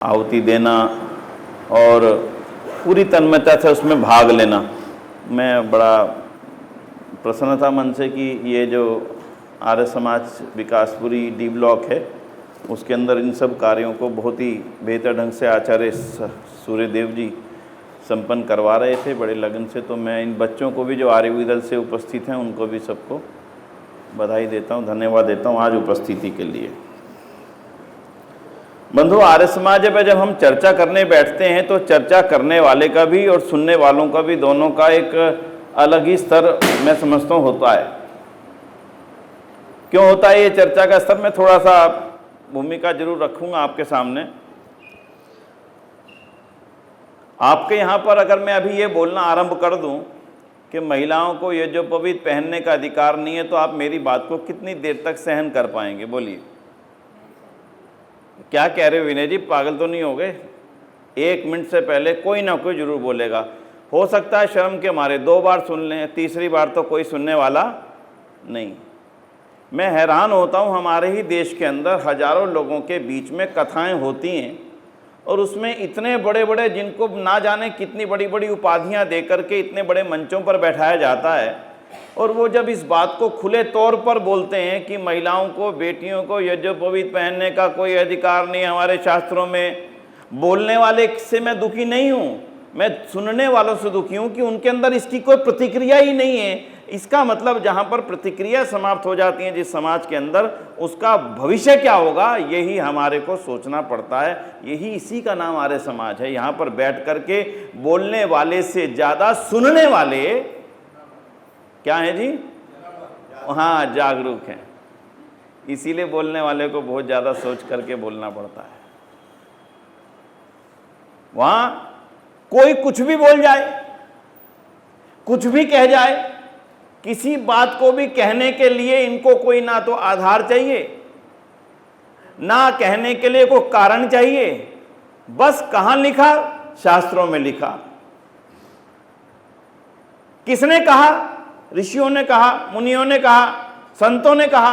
आहुति देना और पूरी तन्मयता से उसमें भाग लेना। मैं बड़ा प्रसन्न था मन से कि ये जो आर्य समाज विकासपुरी डी ब्लॉक है उसके अंदर इन सब कार्यों को बहुत ही बेहतर ढंग से आचार्य सूर्यदेव जी संपन्न करवा रहे थे बड़े लगन से। तो मैं इन बच्चों को भी जो आर्य दल से उपस्थित हैं उनको भी सबको बधाई देता हूँ, धन्यवाद देता हूँ आज उपस्थिति के लिए। बंधु, आर्य समाज पे जब हम चर्चा करने बैठते हैं तो चर्चा करने वाले का भी और सुनने वालों का भी दोनों का एक अलग ही स्तर मैं समझता हूँ होता है। क्यों होता है ये चर्चा का स्तर? मैं थोड़ा सा भूमिका जरूर रखूंगा आपके सामने। आपके यहाँ पर अगर मैं अभी ये बोलना आरंभ कर दूं कि महिलाओं को ये जो पवित्र पहनने का अधिकार नहीं है, तो आप मेरी बात को कितनी देर तक सहन कर पाएंगे? बोलिए। क्या कह रहे हो विनय जी, पागल तो नहीं हो गए? 1 मिनट से पहले कोई ना कोई जरूर बोलेगा। हो सकता है शर्म के मारे 2 बार सुन लें, तीसरी बार तो कोई सुनने वाला नहीं। मैं हैरान होता हूँ, हमारे ही देश के अंदर हजारों लोगों के बीच में कथाएं होती हैं और उसमें इतने बड़े बड़े, जिनको ना जाने कितनी बड़ी बड़ी उपाधियां दे करके इतने बड़े मंचों पर बैठाया जाता है, और वो जब इस बात को खुले तौर पर बोलते हैं कि महिलाओं को, बेटियों को यज्ञोपवीत पहनने का कोई अधिकार नहीं हमारे शास्त्रों में, बोलने वाले से मैं दुखी नहीं हूँ, मैं सुनने वालों से दुखी हूँ कि उनके अंदर इसकी कोई प्रतिक्रिया ही नहीं है। इसका मतलब जहाँ पर प्रतिक्रिया समाप्त हो जाती है जिस समाज के अंदर, उसका भविष्य क्या होगा यही हमारे को सोचना पड़ता है। यही इसी का नाम आर्य समाज है। यहाँ पर बैठ करके बोलने वाले से ज़्यादा सुनने वाले क्या है जी? हाँ, जागरूक हैं। इसीलिए बोलने वाले को बहुत ज़्यादा सोच करके बोलना पड़ता है। वहाँ कोई कुछ भी बोल जाए, कुछ भी कह जाए, किसी बात को भी कहने के लिए इनको कोई ना तो आधार चाहिए, ना कहने के लिए कोई कारण चाहिए। बस कहाँ लिखा? शास्त्रों में लिखा। किसने कहा? ऋषियों ने कहा, मुनियों ने कहा, संतों ने कहा।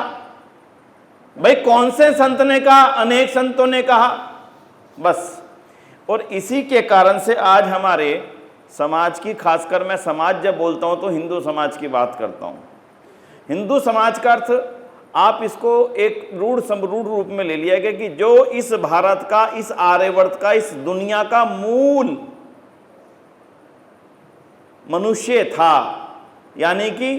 भाई कौन से संत ने कहा? अनेक संतों ने कहा। बस। और इसी के कारण से आज हमारे समाज की, खासकर मैं समाज जब बोलता हूं तो हिंदू समाज की बात करता हूं। हिंदू समाज का अर्थ आप इसको एक रूढ़ रूप में ले लिया गया कि जो इस भारत का, इस आर्यवर्त का, इस दुनिया का मूल मनुष्य था। यानी कि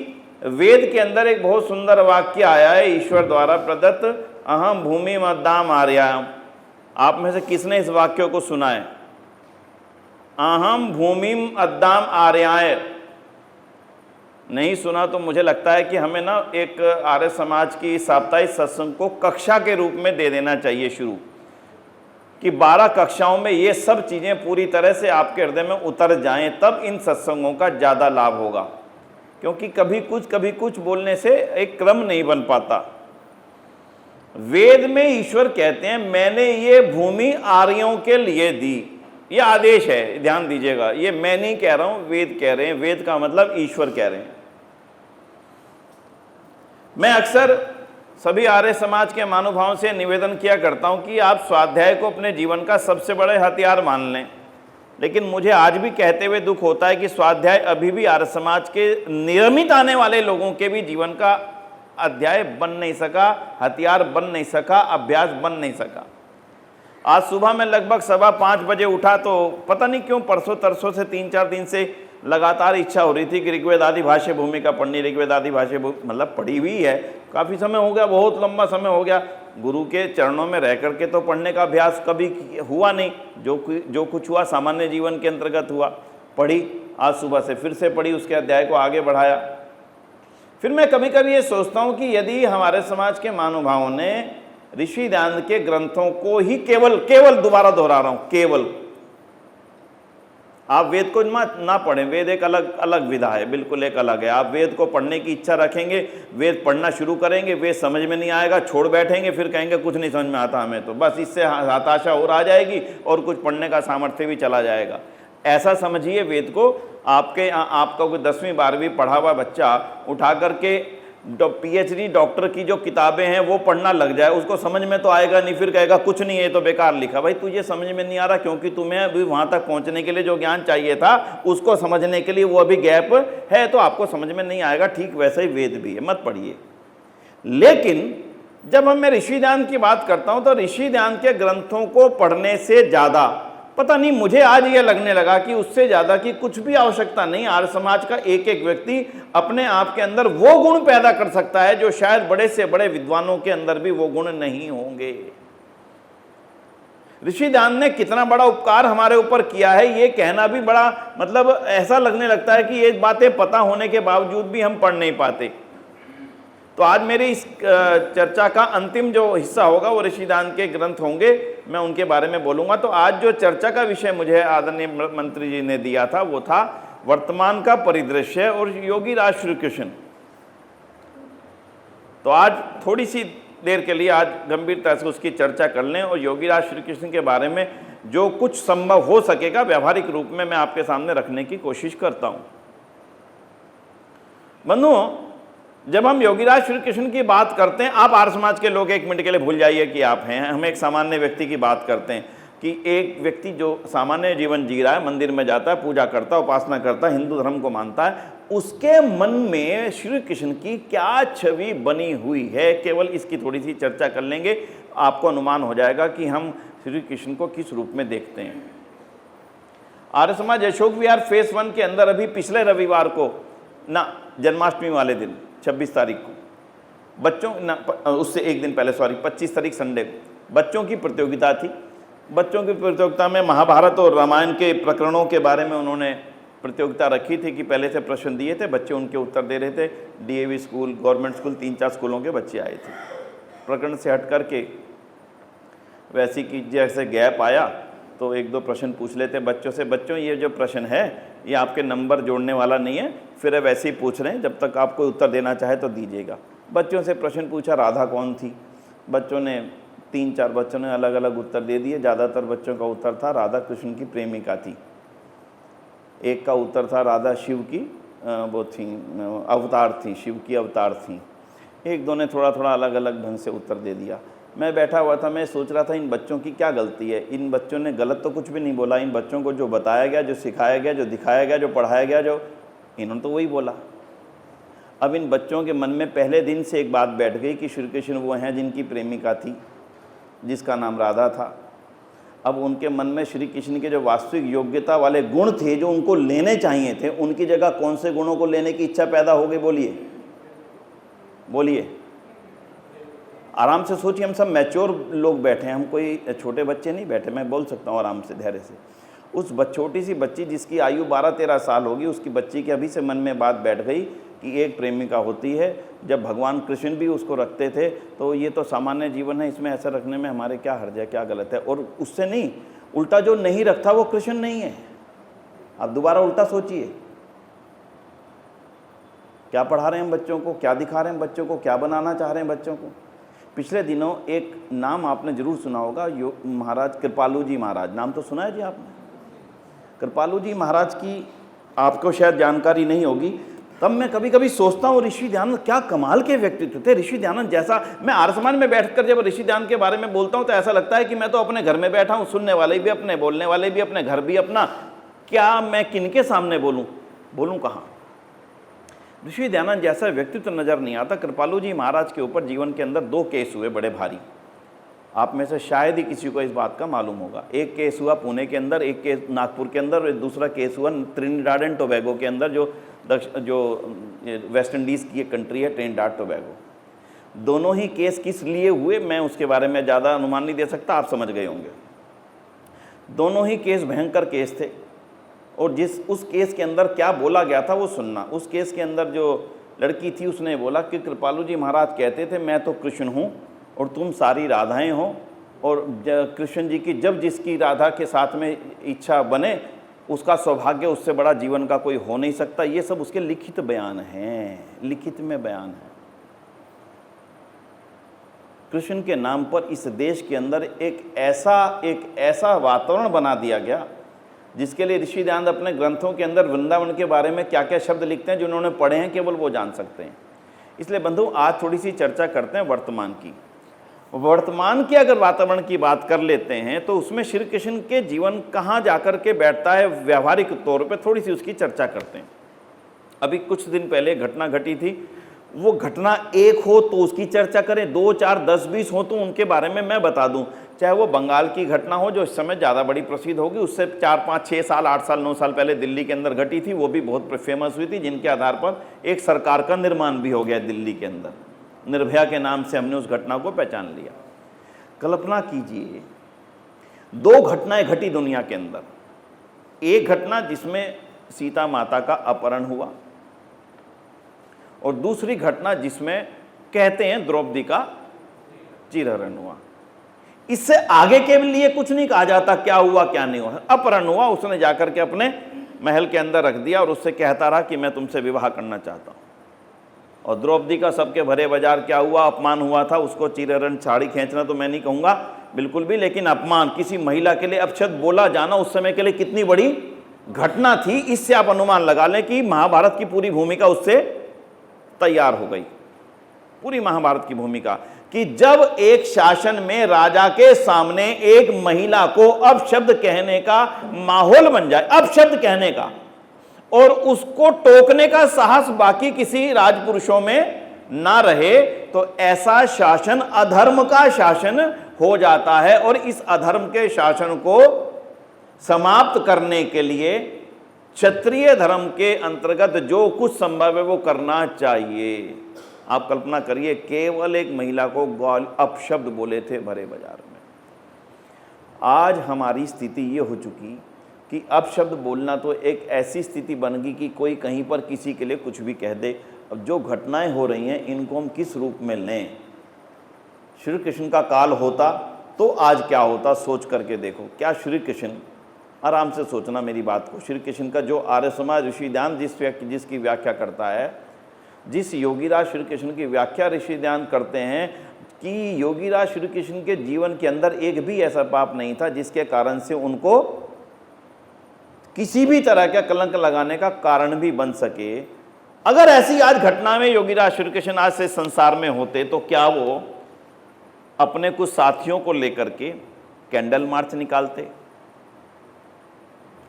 वेद के अंदर एक बहुत सुंदर वाक्य आया है ईश्वर द्वारा प्रदत्त, अहम भूमि मद्दाम आर्याम। आप में से किसने इस वाक्य को सुना है? अहम भूमिम अद्दाम आर्याय। नहीं सुना तो मुझे लगता है कि हमें ना एक आर्य समाज की साप्ताहिक सत्संग को कक्षा के रूप में दे देना चाहिए शुरू, कि 12 कक्षाओं में ये सब चीज़ें पूरी तरह से आपके हृदय में उतर जाएं, तब इन सत्संगों का ज़्यादा लाभ होगा। क्योंकि कभी कुछ बोलने से एक क्रम नहीं बन पाता। वेद में ईश्वर कहते हैं मैंने ये भूमि आर्यों के लिए दी। ये आदेश है, ध्यान दीजिएगा। ये मैं नहीं कह रहा हूं, वेद कह रहे हैं। वेद का मतलब ईश्वर कह रहे हैं। मैं अक्सर सभी आर्य समाज के महानुभावों से निवेदन किया करता हूं कि आप स्वाध्याय को अपने जीवन का सबसे बड़े हथियार मान लें। लेकिन मुझे आज भी कहते हुए दुख होता है कि स्वाध्याय अभी भी आर्य समाज के नियमित आने वाले लोगों के भी जीवन का अध्याय बन नहीं सका, हथियार बन नहीं सका, अभ्यास बन नहीं सका। आज सुबह मैं लगभग 5:15 बजे उठा तो पता नहीं क्यों परसों तरसों से 3-4 दिन से लगातार इच्छा हो रही थी कि ऋग्वेद आदि भाष्य भूमिका पढ़नी। ऋग्वेद आदि भाष्य मतलब पढ़ी हुई है, काफ़ी समय हो गया, बहुत लंबा समय हो गया। गुरु के चरणों में रह करके तो पढ़ने का अभ्यास कभी हुआ नहीं। जो कुछ हुआ सामान्य जीवन के अंतर्गत हुआ। पढ़ी, आज सुबह से फिर से पढ़ी, उसके अध्याय को आगे बढ़ाया। फिर मैं कभी कभी ये सोचता हूँ कि यदि हमारे समाज के महानुभावों ने ऋषि दयानंद के ग्रंथों को ही केवल दोबारा दोहरा रहा हूँ, केवल, आप वेद को ना पढ़ें। वेद एक अलग विधा है, बिल्कुल एक अलग है। आप वेद को पढ़ने की इच्छा रखेंगे, वेद पढ़ना शुरू करेंगे, वेद समझ में नहीं आएगा, छोड़ बैठेंगे, फिर कहेंगे कुछ नहीं समझ में आता हमें तो। बस इससे हताशा और आ जाएगी और कुछ पढ़ने का सामर्थ्य भी चला जाएगा। ऐसा समझिए वेद को। आपका कोई 10वीं 12वीं पढ़ा हुआ बच्चा उठा करके पीएचडी डॉक्टर की जो किताबें हैं वो पढ़ना लग जाए, उसको समझ में तो आएगा नहीं, फिर कहेगा कुछ नहीं है तो बेकार लिखा। भाई तुझे समझ में नहीं आ रहा क्योंकि तुम्हें अभी वहाँ तक पहुँचने के लिए जो ज्ञान चाहिए था उसको समझने के लिए वो अभी गैप है, तो आपको समझ में नहीं आएगा। ठीक वैसे ही वेद भी है, मत पढ़िए। लेकिन जब मैं ऋषि ध्यान की बात करता हूँ तो ऋषि ध्यान के ग्रंथों को पढ़ने से ज़्यादा, पता नहीं मुझे आज ये लगने लगा कि उससे ज़्यादा की कुछ भी आवश्यकता नहीं। आर्य समाज का एक एक व्यक्ति अपने आप के अंदर वो गुण पैदा कर सकता है जो शायद बड़े से बड़े विद्वानों के अंदर भी वो गुण नहीं होंगे। ऋषि ध्यान ने कितना बड़ा उपकार हमारे ऊपर किया है ये कहना भी बड़ा, मतलब ऐसा लगने लगता है कि ये बातें पता होने के बावजूद भी हम पढ़ नहीं पाते। तो आज मेरी इस चर्चा का अंतिम जो हिस्सा होगा वो ऋषि ध्यान के ग्रंथ होंगे, मैं उनके बारे में बोलूँगा। तो आज जो चर्चा का विषय मुझे आदरणीय मंत्री जी ने दिया था वो था वर्तमान का परिदृश्य और योगी राज श्री कृष्ण। तो आज थोड़ी सी देर के लिए आज गंभीरता से उसकी चर्चा कर लें और योगी राज श्री कृष्ण के बारे में जो कुछ संभव हो सकेगा व्यावहारिक रूप में मैं आपके सामने रखने की कोशिश करता हूँ। बंधुओं, जब हम योगीराज श्री कृष्ण की बात करते हैं, आप आर्य समाज के लोग एक मिनट के लिए भूल जाइए कि आप हैं, हम एक सामान्य व्यक्ति की बात करते हैं कि एक व्यक्ति जो सामान्य जीवन जी रहा है, मंदिर में जाता है, पूजा करता है, उपासना करता है, हिंदू धर्म को मानता है, उसके मन में श्री कृष्ण की क्या छवि बनी हुई है, केवल इसकी थोड़ी सी चर्चा कर लेंगे। आपको अनुमान हो जाएगा कि हम श्री कृष्ण को किस रूप में देखते हैं। आर्य समाज अशोक विहार फेस 1 के अंदर अभी पिछले रविवार को ना, जन्माष्टमी वाले दिन 26 तारीख को बच्चों ना, उससे एक दिन पहले 25 तारीख संडे को बच्चों की प्रतियोगिता थी। बच्चों की प्रतियोगिता में महाभारत और रामायण के प्रकरणों के बारे में उन्होंने प्रतियोगिता रखी थी कि पहले से प्रश्न दिए थे, बच्चे उनके उत्तर दे रहे थे। डीएवी स्कूल, गवर्नमेंट स्कूल, 3-4 स्कूलों के बच्चे आए थे। प्रकरण से हट करके वैसे कि जैसे गैप आया तो 1-2 प्रश्न पूछ लेते बच्चों से, बच्चों ये जो प्रश्न है ये आपके नंबर जोड़ने वाला नहीं है, फिर वैसे ही पूछ रहे हैं, जब तक आप कोई उत्तर देना चाहे तो दीजिएगा। बच्चों से प्रश्न पूछा राधा कौन थी, बच्चों ने 3-4 बच्चों ने अलग अलग उत्तर दे दिए। ज़्यादातर बच्चों का उत्तर था राधा कृष्ण की प्रेमिका थी। एक का उत्तर था राधा शिव की वो थी, अवतार थी, शिव की अवतार थी। 1-2 ने थोड़ा थोड़ा अलग अलग ढंग से उत्तर दे दिया। मैं बैठा हुआ था, मैं सोच रहा था इन बच्चों की क्या गलती है। इन बच्चों ने गलत तो कुछ भी नहीं बोला, इन बच्चों को जो बताया गया, जो सिखाया गया, जो दिखाया गया, जो पढ़ाया गया, जो इन्होंने तो वही बोला। अब इन बच्चों के मन में पहले दिन से एक बात बैठ गई कि श्री कृष्ण वो हैं जिनकी प्रेमिका थी, जिसका नाम राधा था। अब उनके मन में श्री कृष्ण के जो वास्तविक योग्यता वाले गुण थे जो उनको लेने चाहिए थे, उनकी जगह कौन से गुणों को लेने की इच्छा पैदा हो गई? बोलिए बोलिए, आराम से सोचिए। हम सब मैच्योर लोग बैठे हैं, हम कोई छोटे बच्चे नहीं बैठे। मैं बोल सकता हूँ आराम से, धैर्य से। उस छोटी सी बच्ची जिसकी आयु 12-13 साल होगी, उसकी बच्ची के अभी से मन में बात बैठ गई कि एक प्रेमिका होती है। जब भगवान कृष्ण भी उसको रखते थे तो ये तो सामान्य जीवन है, इसमें ऐसा रखने में हमारे क्या हर्ज है, क्या गलत है। और उससे नहीं, उल्टा जो नहीं रखता वो कृष्ण नहीं है। आप दोबारा उल्टा सोचिए, क्या पढ़ा रहे हैं बच्चों को, क्या दिखा रहे हैं बच्चों को, क्या बनाना चाह रहे हैं बच्चों को। पिछले दिनों एक नाम आपने जरूर सुना होगा, महाराज कृपालू जी महाराज, नाम तो सुना है जी आपने। कृपालू जी महाराज की आपको शायद जानकारी नहीं होगी। तब मैं कभी कभी सोचता हूँ ऋषि ध्यानंद क्या कमाल के व्यक्तित्व थे। ऋषि ध्यानंद जैसा, मैं आर्य समाज में बैठकर जब ऋषि ध्यानंद के बारे में बोलता हूँ तो ऐसा लगता है कि मैं तो अपने घर में बैठा हूँ, सुनने वाले भी अपने, बोलने वाले भी अपने, घर भी अपना। क्या मैं किनके सामने बोलूँ कहाँ? ऋषि ध्यानंद जैसा व्यक्तित्व नजर नहीं आता। कृपालू जी महाराज के ऊपर जीवन के अंदर 2 केस हुए बड़े भारी। आप में से शायद ही किसी को इस बात का मालूम होगा। एक केस हुआ पुणे के अंदर, एक केस नागपुर के अंदर, और दूसरा केस हुआ ट्रिनिडाड एंड टोबैगो के अंदर, जो वेस्ट इंडीज़ की एक कंट्री है, ट्रिनिडाड टोबैगो। दोनों ही केस किस लिए हुए मैं उसके बारे में ज़्यादा अनुमान नहीं दे सकता, आप समझ गए होंगे। दोनों ही केस भयंकर केस थे और उस केस के अंदर क्या बोला गया था वो सुनना। उस केस के अंदर जो लड़की थी उसने बोला कि कृपालू जी महाराज कहते थे मैं तो कृष्ण हूँ और तुम सारी राधाएं हो, और कृष्ण जी की जब जिसकी राधा के साथ में इच्छा बने उसका सौभाग्य उससे बड़ा जीवन का कोई हो नहीं सकता। ये सब उसके लिखित बयान हैं, लिखित में बयान है। कृष्ण के नाम पर इस देश के अंदर एक ऐसा वातावरण बना दिया गया जिसके लिए ऋषि ध्यानंद अपने ग्रंथों के अंदर वृंदावन के बारे में क्या क्या शब्द लिखते हैं जो उन्होंने पढ़े हैं केवल वो जान सकते हैं। इसलिए बंधु आज थोड़ी सी चर्चा करते हैं वर्तमान की। वर्तमान के अगर वातावरण की बात कर लेते हैं तो उसमें श्री कृष्ण के जीवन कहाँ जाकर के बैठता है व्यावहारिक तौर पे, थोड़ी सी उसकी चर्चा करते हैं। अभी कुछ दिन पहले घटना घटी थी, वो घटना एक हो तो उसकी चर्चा करें, 2, 4, 10, 20 हो तो उनके बारे में मैं बता दूं। चाहे वो बंगाल की घटना हो जो इस समय ज़्यादा बड़ी प्रसिद्ध होगी, उससे 4, 5, 6 साल, 8 साल, 9 साल पहले दिल्ली के अंदर घटी थी, वो भी बहुत फेमस हुई थी, जिनके आधार पर एक सरकार का निर्माण भी हो गया दिल्ली के अंदर। निर्भया के नाम से हमने उस घटना को पहचान लिया। कल्पना कीजिए 2 घटनाएं घटी दुनिया के अंदर। एक घटना जिसमें सीता माता का अपहरण हुआ और दूसरी घटना जिसमें कहते हैं द्रौपदी का चीरहरण हुआ। इससे आगे के लिए कुछ नहीं कहा जाता क्या हुआ क्या नहीं हुआ। अपहरण हुआ, उसने जाकर के अपने महल के अंदर रख दिया और उससे कहता रहा कि मैं तुमसे विवाह करना चाहता हूं। और द्रौपदी का सबके भरे बाजार क्या हुआ, अपमान हुआ था। उसको चीरहरण, साड़ी खींचना तो मैं नहीं कहूंगा बिल्कुल भी, लेकिन अपमान, किसी महिला के लिए अपशब्द बोला जाना उस समय के लिए कितनी बड़ी घटना थी। इससे आप अनुमान लगा लें कि महाभारत की पूरी भूमिका उससे तैयार हो गई। पूरी महाभारत की भूमिका कि जब एक शासन में राजा के सामने एक महिला को अपशब्द कहने का माहौल बन जाए, अपशब्द कहने का, और उसको टोकने का साहस बाकी किसी राजपुरुषों में ना रहे, तो ऐसा शासन अधर्म का शासन हो जाता है। और इस अधर्म के शासन को समाप्त करने के लिए क्षत्रिय धर्म के अंतर्गत जो कुछ संभव है वो करना चाहिए। आप कल्पना करिए, केवल एक महिला को गाल अपशब्द बोले थे भरे बाजार में। आज हमारी स्थिति ये हो चुकी कि अपशब्द बोलना तो एक ऐसी स्थिति बन गई कि कोई कहीं पर किसी के लिए कुछ भी कह दे। अब जो घटनाएं हो रही हैं इनको हम किस रूप में लें। श्री कृष्ण का काल होता तो आज क्या होता, सोच करके देखो। क्या श्री कृष्ण, आराम से सोचना मेरी बात को, श्री कृष्ण का जो आर्य समाज ऋषिध्यान जिसकी व्याख्या करता है, जिस योगीराज श्री कृष्ण की व्याख्या ऋषिध्यान करते हैं कि योगीराज श्री कृष्ण के जीवन के अंदर एक भी ऐसा पाप नहीं था जिसके कारण से उनको किसी भी तरह का कलंक लगाने का कारण भी बन सके। अगर ऐसी आज घटना में योगीराज श्री कृष्ण आज से संसार में होते तो क्या वो अपने कुछ साथियों को लेकर के कैंडल मार्च निकालते?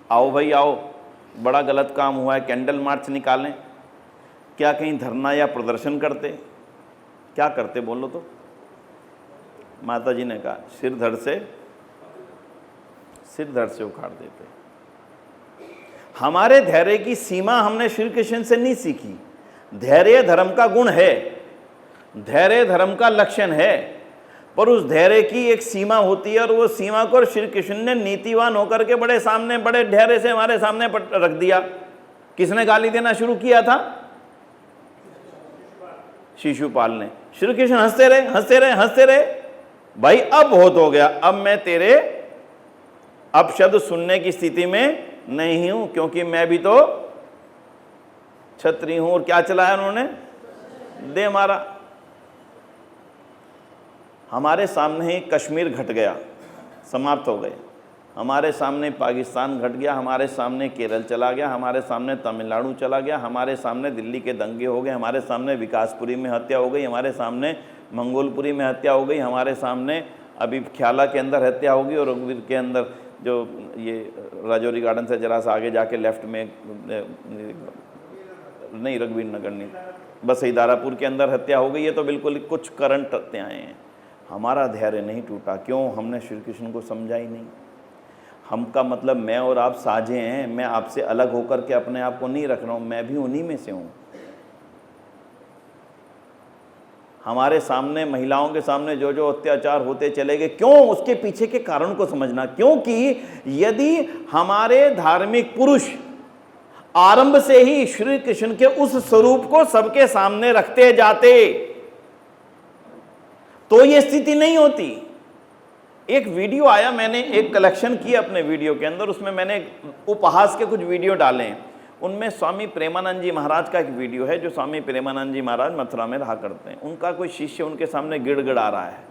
आओ भाई आओ, बड़ा गलत काम हुआ है, कैंडल मार्च निकालें। क्या कहीं धरना या प्रदर्शन करते? क्या करते बोलो तो? माता जी ने कहा सिर धड़ से उखाड़ देते। हमारे धैर्य की सीमा हमने श्री कृष्ण से नहीं सीखी। धैर्य धर्म का गुण है, धैर्य धर्म का लक्षण है, पर उस धैर्य की एक सीमा होती है और वो सीमा को श्री कृष्ण ने नीतिवान होकर के बड़े सामने, बड़े धैर्य से हमारे सामने रख दिया। किसने गाली देना शुरू किया था? शिशुपाल ने। श्री कृष्ण हंसते रहे, हंसते रहे, हंसते रहे। भाई अब बहुत हो गया, अब मैं तेरे अपशब्द सुनने की स्थिति में नहीं हूं, क्योंकि मैं भी तो क्षत्रिय हूं। और क्या चलाया उन्होंने? दे मारा। हमारे सामने ही कश्मीर घट गया, समाप्त हो गए। हमारे सामने पाकिस्तान घट गया, हमारे सामने केरल चला गया, हमारे सामने तमिलनाडु चला गया, हमारे सामने दिल्ली के दंगे हो गए, हमारे सामने विकासपुरी में हत्या हो गई, हमारे सामने मंगोलपुरी में हत्या हो गई, हमारे सामने अभी ख्याला के अंदर हत्या होगी, और रघुवीर के अंदर जो ये राजौरी गार्डन से जरा सा आगे जाके लेफ्ट में नहीं, रघुवीर नगर नहीं, बस दारापुर के अंदर हत्या हो गई। ये तो बिल्कुल कुछ करंट हत्याएँ हैं। हमारा धैर्य नहीं टूटा। क्यों? हमने श्री कृष्ण को समझा ही नहीं। हम का मतलब मैं और आप साझे हैं। मैं आपसे अलग होकर के अपने आप को नहीं रख रहा हूं, मैं भी उन्हीं में से हूं। हमारे सामने, महिलाओं के सामने जो जो अत्याचार होते चले गए, क्यों? उसके पीछे के कारण को समझना। क्योंकि यदि हमारे धार्मिक पुरुष आरंभ से ही श्री कृष्ण के उस स्वरूप को सबके सामने रखते जाते तो ये स्थिति नहीं होती। एक वीडियो आया, मैंने एक कलेक्शन किया अपने वीडियो के अंदर, उसमें मैंने उपहास के कुछ वीडियो डाले हैं। उनमें स्वामी प्रेमानंद जी महाराज का एक वीडियो है, जो स्वामी प्रेमानंद जी महाराज मथुरा में रहा करते हैं। उनका कोई शिष्य उनके सामने गिड़गिड़ा रहा है,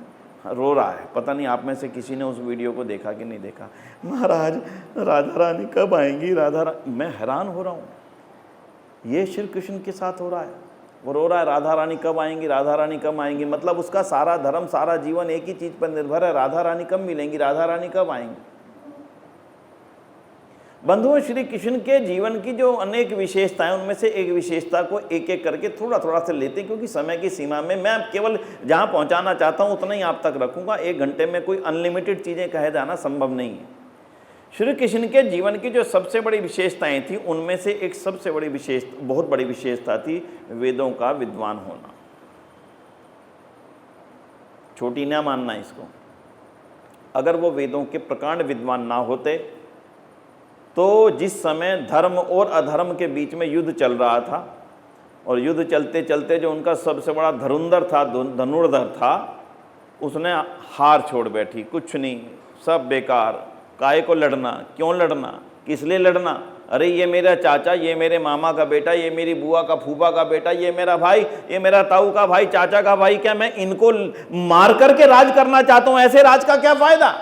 रो रहा है। पता नहीं आप में से किसी ने उस वीडियो को देखा कि नहीं देखा। महाराज राधा रानी कब आएंगी, राधा रानी। मैं हैरान हो रहा हूँ, ये श्री कृष्ण के साथ हो रहा है। वो रो रहा है राधा रानी कब आएंगी, राधा रानी कब आएंगी। मतलब उसका सारा धर्म, सारा जीवन एक ही चीज़ पर निर्भर है, राधा रानी कब मिलेंगी, राधा रानी कब आएंगी। बंधुओं, श्री कृष्ण के जीवन की जो अनेक विशेषताएं, उनमें से एक विशेषता को एक एक करके थोड़ा थोड़ा से लेते हैं, क्योंकि समय की सीमा में मैं केवल जहां पहुंचाना चाहता हूं उतना ही आप तक रखूंगा। 1 घंटे में कोई अनलिमिटेड चीज़ें कहे जाना संभव नहीं है। श्री कृष्ण के जीवन की जो सबसे बड़ी विशेषताएं थी, उनमें से एक सबसे बड़ी बहुत बड़ी विशेषता थी वेदों का विद्वान होना। छोटी ना मानना इसको। अगर वो वेदों के प्रकांड विद्वान ना होते तो जिस समय धर्म और अधर्म के बीच में युद्ध चल रहा था, और युद्ध चलते चलते जो उनका सबसे बड़ा धुरंधर था, धनुर्धर था, उसने हार छोड़ बैठी, कुछ नहीं, सब बेकार, काहे को लड़ना, क्यों लड़ना, किस लिए लड़ना, अरे ये मेरा चाचा, ये मेरे मामा का बेटा, ये मेरी बुआ का फूफा का बेटा, ये मेरा भाई, ये मेरा ताऊ का भाई, चाचा का भाई, क्या मैं इनको मार करके राज करना चाहता हूं? ऐसे राज का क्या फायदा?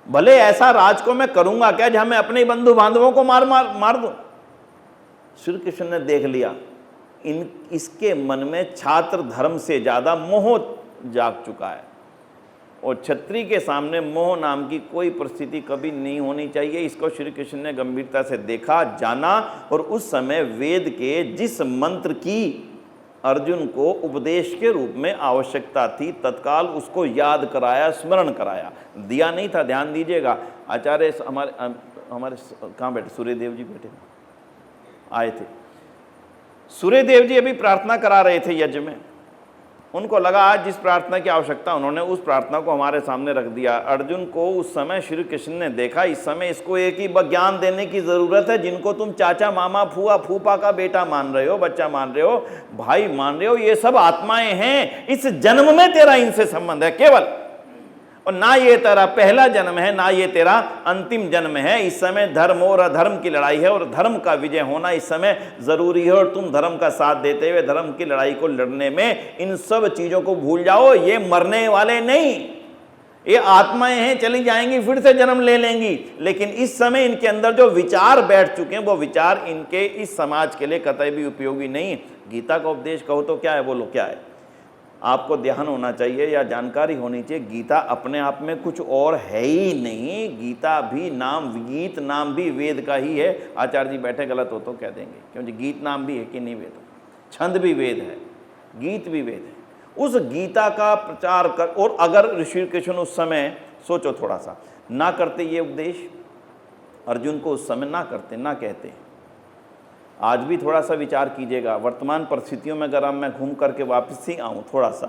भले ऐसा राज को मैं करूंगा क्या जहां मैं अपने बंधु बांधवों को मार दूं। श्री कृष्ण ने देख लिया इसके मन में छात्र धर्म से ज्यादा मोह जाग चुका है, और क्षत्रिय के सामने मोह नाम की कोई परिस्थिति कभी नहीं होनी चाहिए। इसको श्री कृष्ण ने गंभीरता से देखा, जाना, और उस समय वेद के जिस मंत्र की अर्जुन को उपदेश के रूप में आवश्यकता थी, तत्काल उसको याद कराया, स्मरण कराया, दिया नहीं था। ध्यान दीजिएगा, आचार्य हमारे कहाँ बैठे, सूर्यदेव जी बैठे आए थे। सूर्यदेव जी अभी प्रार्थना करा रहे थे यज्ञ में। उनको लगा आज जिस प्रार्थना की आवश्यकता, उन्होंने उस प्रार्थना को हमारे सामने रख दिया। अर्जुन को उस समय श्री कृष्ण ने देखा, इस समय इसको एक ही ज्ञान देने की जरूरत है। जिनको तुम चाचा, मामा, फूआ, फूफा का बेटा मान रहे हो, बच्चा मान रहे हो, भाई मान रहे हो, ये सब आत्माएं हैं। इस जन्म में तेरा इनसे संबंध है केवल, और ना ये तेरा पहला जन्म है, ना ये तेरा अंतिम जन्म है। इस समय धर्म और अधर्म की लड़ाई है, और धर्म का विजय होना इस समय जरूरी है, और तुम धर्म का साथ देते हुए धर्म की लड़ाई को लड़ने में इन सब चीजों को भूल जाओ। ये मरने वाले नहीं, ये आत्माएं हैं, चली जाएंगी, फिर से जन्म ले लेंगी, लेकिन इस समय इनके अंदर जो विचार बैठ चुके हैं, वो विचार इनके इस समाज के लिए कतई भी उपयोगी नहीं। गीता का उपदेश कहो तो क्या है, बोलो क्या है? आपको ध्यान होना चाहिए या जानकारी होनी चाहिए, गीता अपने आप में कुछ और है ही नहीं। गीता भी नाम, गीत नाम भी वेद का ही है। आचार्य जी बैठे, गलत हो तो कह देंगे, क्योंकि गीत नाम भी है कि नहीं वेद, छंद भी वेद है, गीत भी वेद है। उस गीता का प्रचार कर, और अगर श्री कृष्ण उस समय सोचो थोड़ा सा, ना करते ये उपदेश, अर्जुन को उस समय ना करते, ना कहते, आज भी थोड़ा सा विचार कीजिएगा। वर्तमान परिस्थितियों में अगर मैं घूम करके वापस ही आऊँ थोड़ा सा,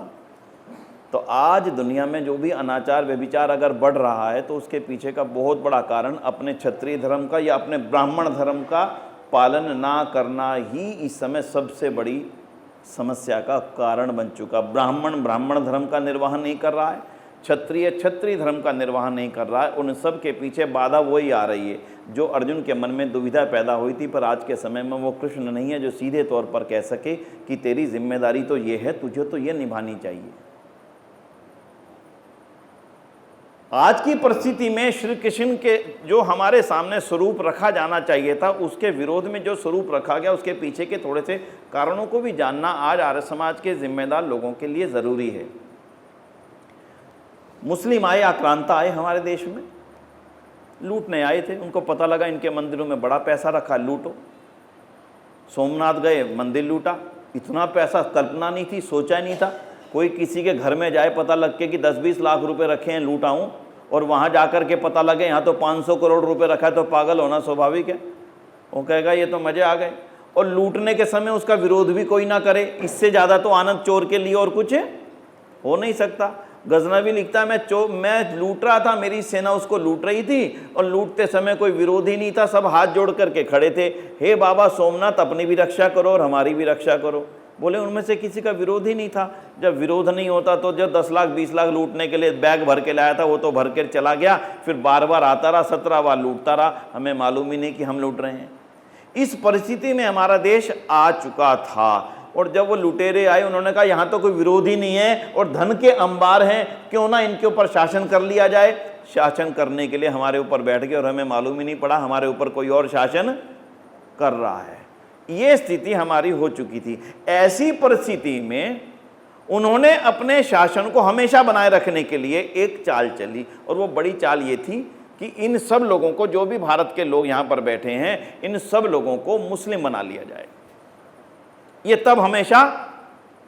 तो आज दुनिया में जो भी अनाचार व्यभिचार अगर बढ़ रहा है, तो उसके पीछे का बहुत बड़ा कारण अपने क्षत्रिय धर्म का या अपने ब्राह्मण धर्म का पालन ना करना ही इस समय सबसे बड़ी समस्या का कारण बन चुका। ब्राह्मण धर्म का निर्वाह नहीं कर रहा है, क्षत्रिय धर्म का निर्वाह नहीं कर रहा है। उन सब के पीछे बाधा वही आ रही है जो अर्जुन के मन में दुविधा पैदा हुई थी, पर आज के समय में वो कृष्ण नहीं है जो सीधे तौर पर कह सके कि तेरी जिम्मेदारी तो ये है, तुझे तो ये निभानी चाहिए। आज की परिस्थिति में श्री कृष्ण के जो हमारे सामने स्वरूप रखा जाना चाहिए था, उसके विरोध में जो स्वरूप रखा गया, उसके पीछे के थोड़े से कारणों को भी जानना आज आर्य समाज के जिम्मेदार लोगों के लिए ज़रूरी है। मुस्लिम आए, आक्रांता आए हमारे देश में, लूटने आए थे। उनको पता लगा इनके मंदिरों में बड़ा पैसा रखा, लूटो। सोमनाथ गए, मंदिर लूटा। इतना पैसा कल्पना नहीं थी, सोचा नहीं था। कोई किसी के घर में जाए, पता लग के कि 10-20 लाख रुपए रखे हैं, लूटाऊं, और वहाँ जाकर के पता लगे यहाँ तो 500 करोड़ रुपए रखा है, तो पागल होना स्वाभाविक है। वो कहेगा ये तो मज़े आ गए। और लूटने के समय उसका विरोध भी कोई ना करे, इससे ज़्यादा तो आनंद चोर के लिए और कुछ हो नहीं सकता। गजनवी लिखता है, मैं लूट रहा था, मेरी सेना उसको लूट रही थी, और लूटते समय कोई विरोध ही नहीं था, सब हाथ जोड़ करके खड़े थे, हे बाबा सोमनाथ अपनी भी रक्षा करो और हमारी भी रक्षा करो। बोले उनमें से किसी का विरोध ही नहीं था। जब विरोध नहीं होता तो जब 10 लाख 20 लाख लूटने के लिए बैग भर के लाया था, वो तो भर के चला गया, फिर बार बार आता रहा, 17 बार लूटता रहा, हमें मालूम ही नहीं कि हम लूट रहे हैं। इस परिस्थिति में हमारा देश आ चुका था। और जब वो लुटेरे आए, उन्होंने कहा यहाँ तो कोई विरोध ही नहीं है और धन के अंबार हैं, क्यों ना इनके ऊपर शासन कर लिया जाए। शासन करने के लिए हमारे ऊपर बैठ गए और हमें मालूम ही नहीं पड़ा हमारे ऊपर कोई और शासन कर रहा है। ये स्थिति हमारी हो चुकी थी। ऐसी परिस्थिति में उन्होंने अपने शासन को हमेशा बनाए रखने के लिए एक चाल चली, और वो बड़ी चाल ये थी कि इन सब लोगों को, जो भी भारत के लोग यहाँ पर बैठे हैं, इन सब लोगों को मुस्लिम बना लिया जाए। ये तब हमेशा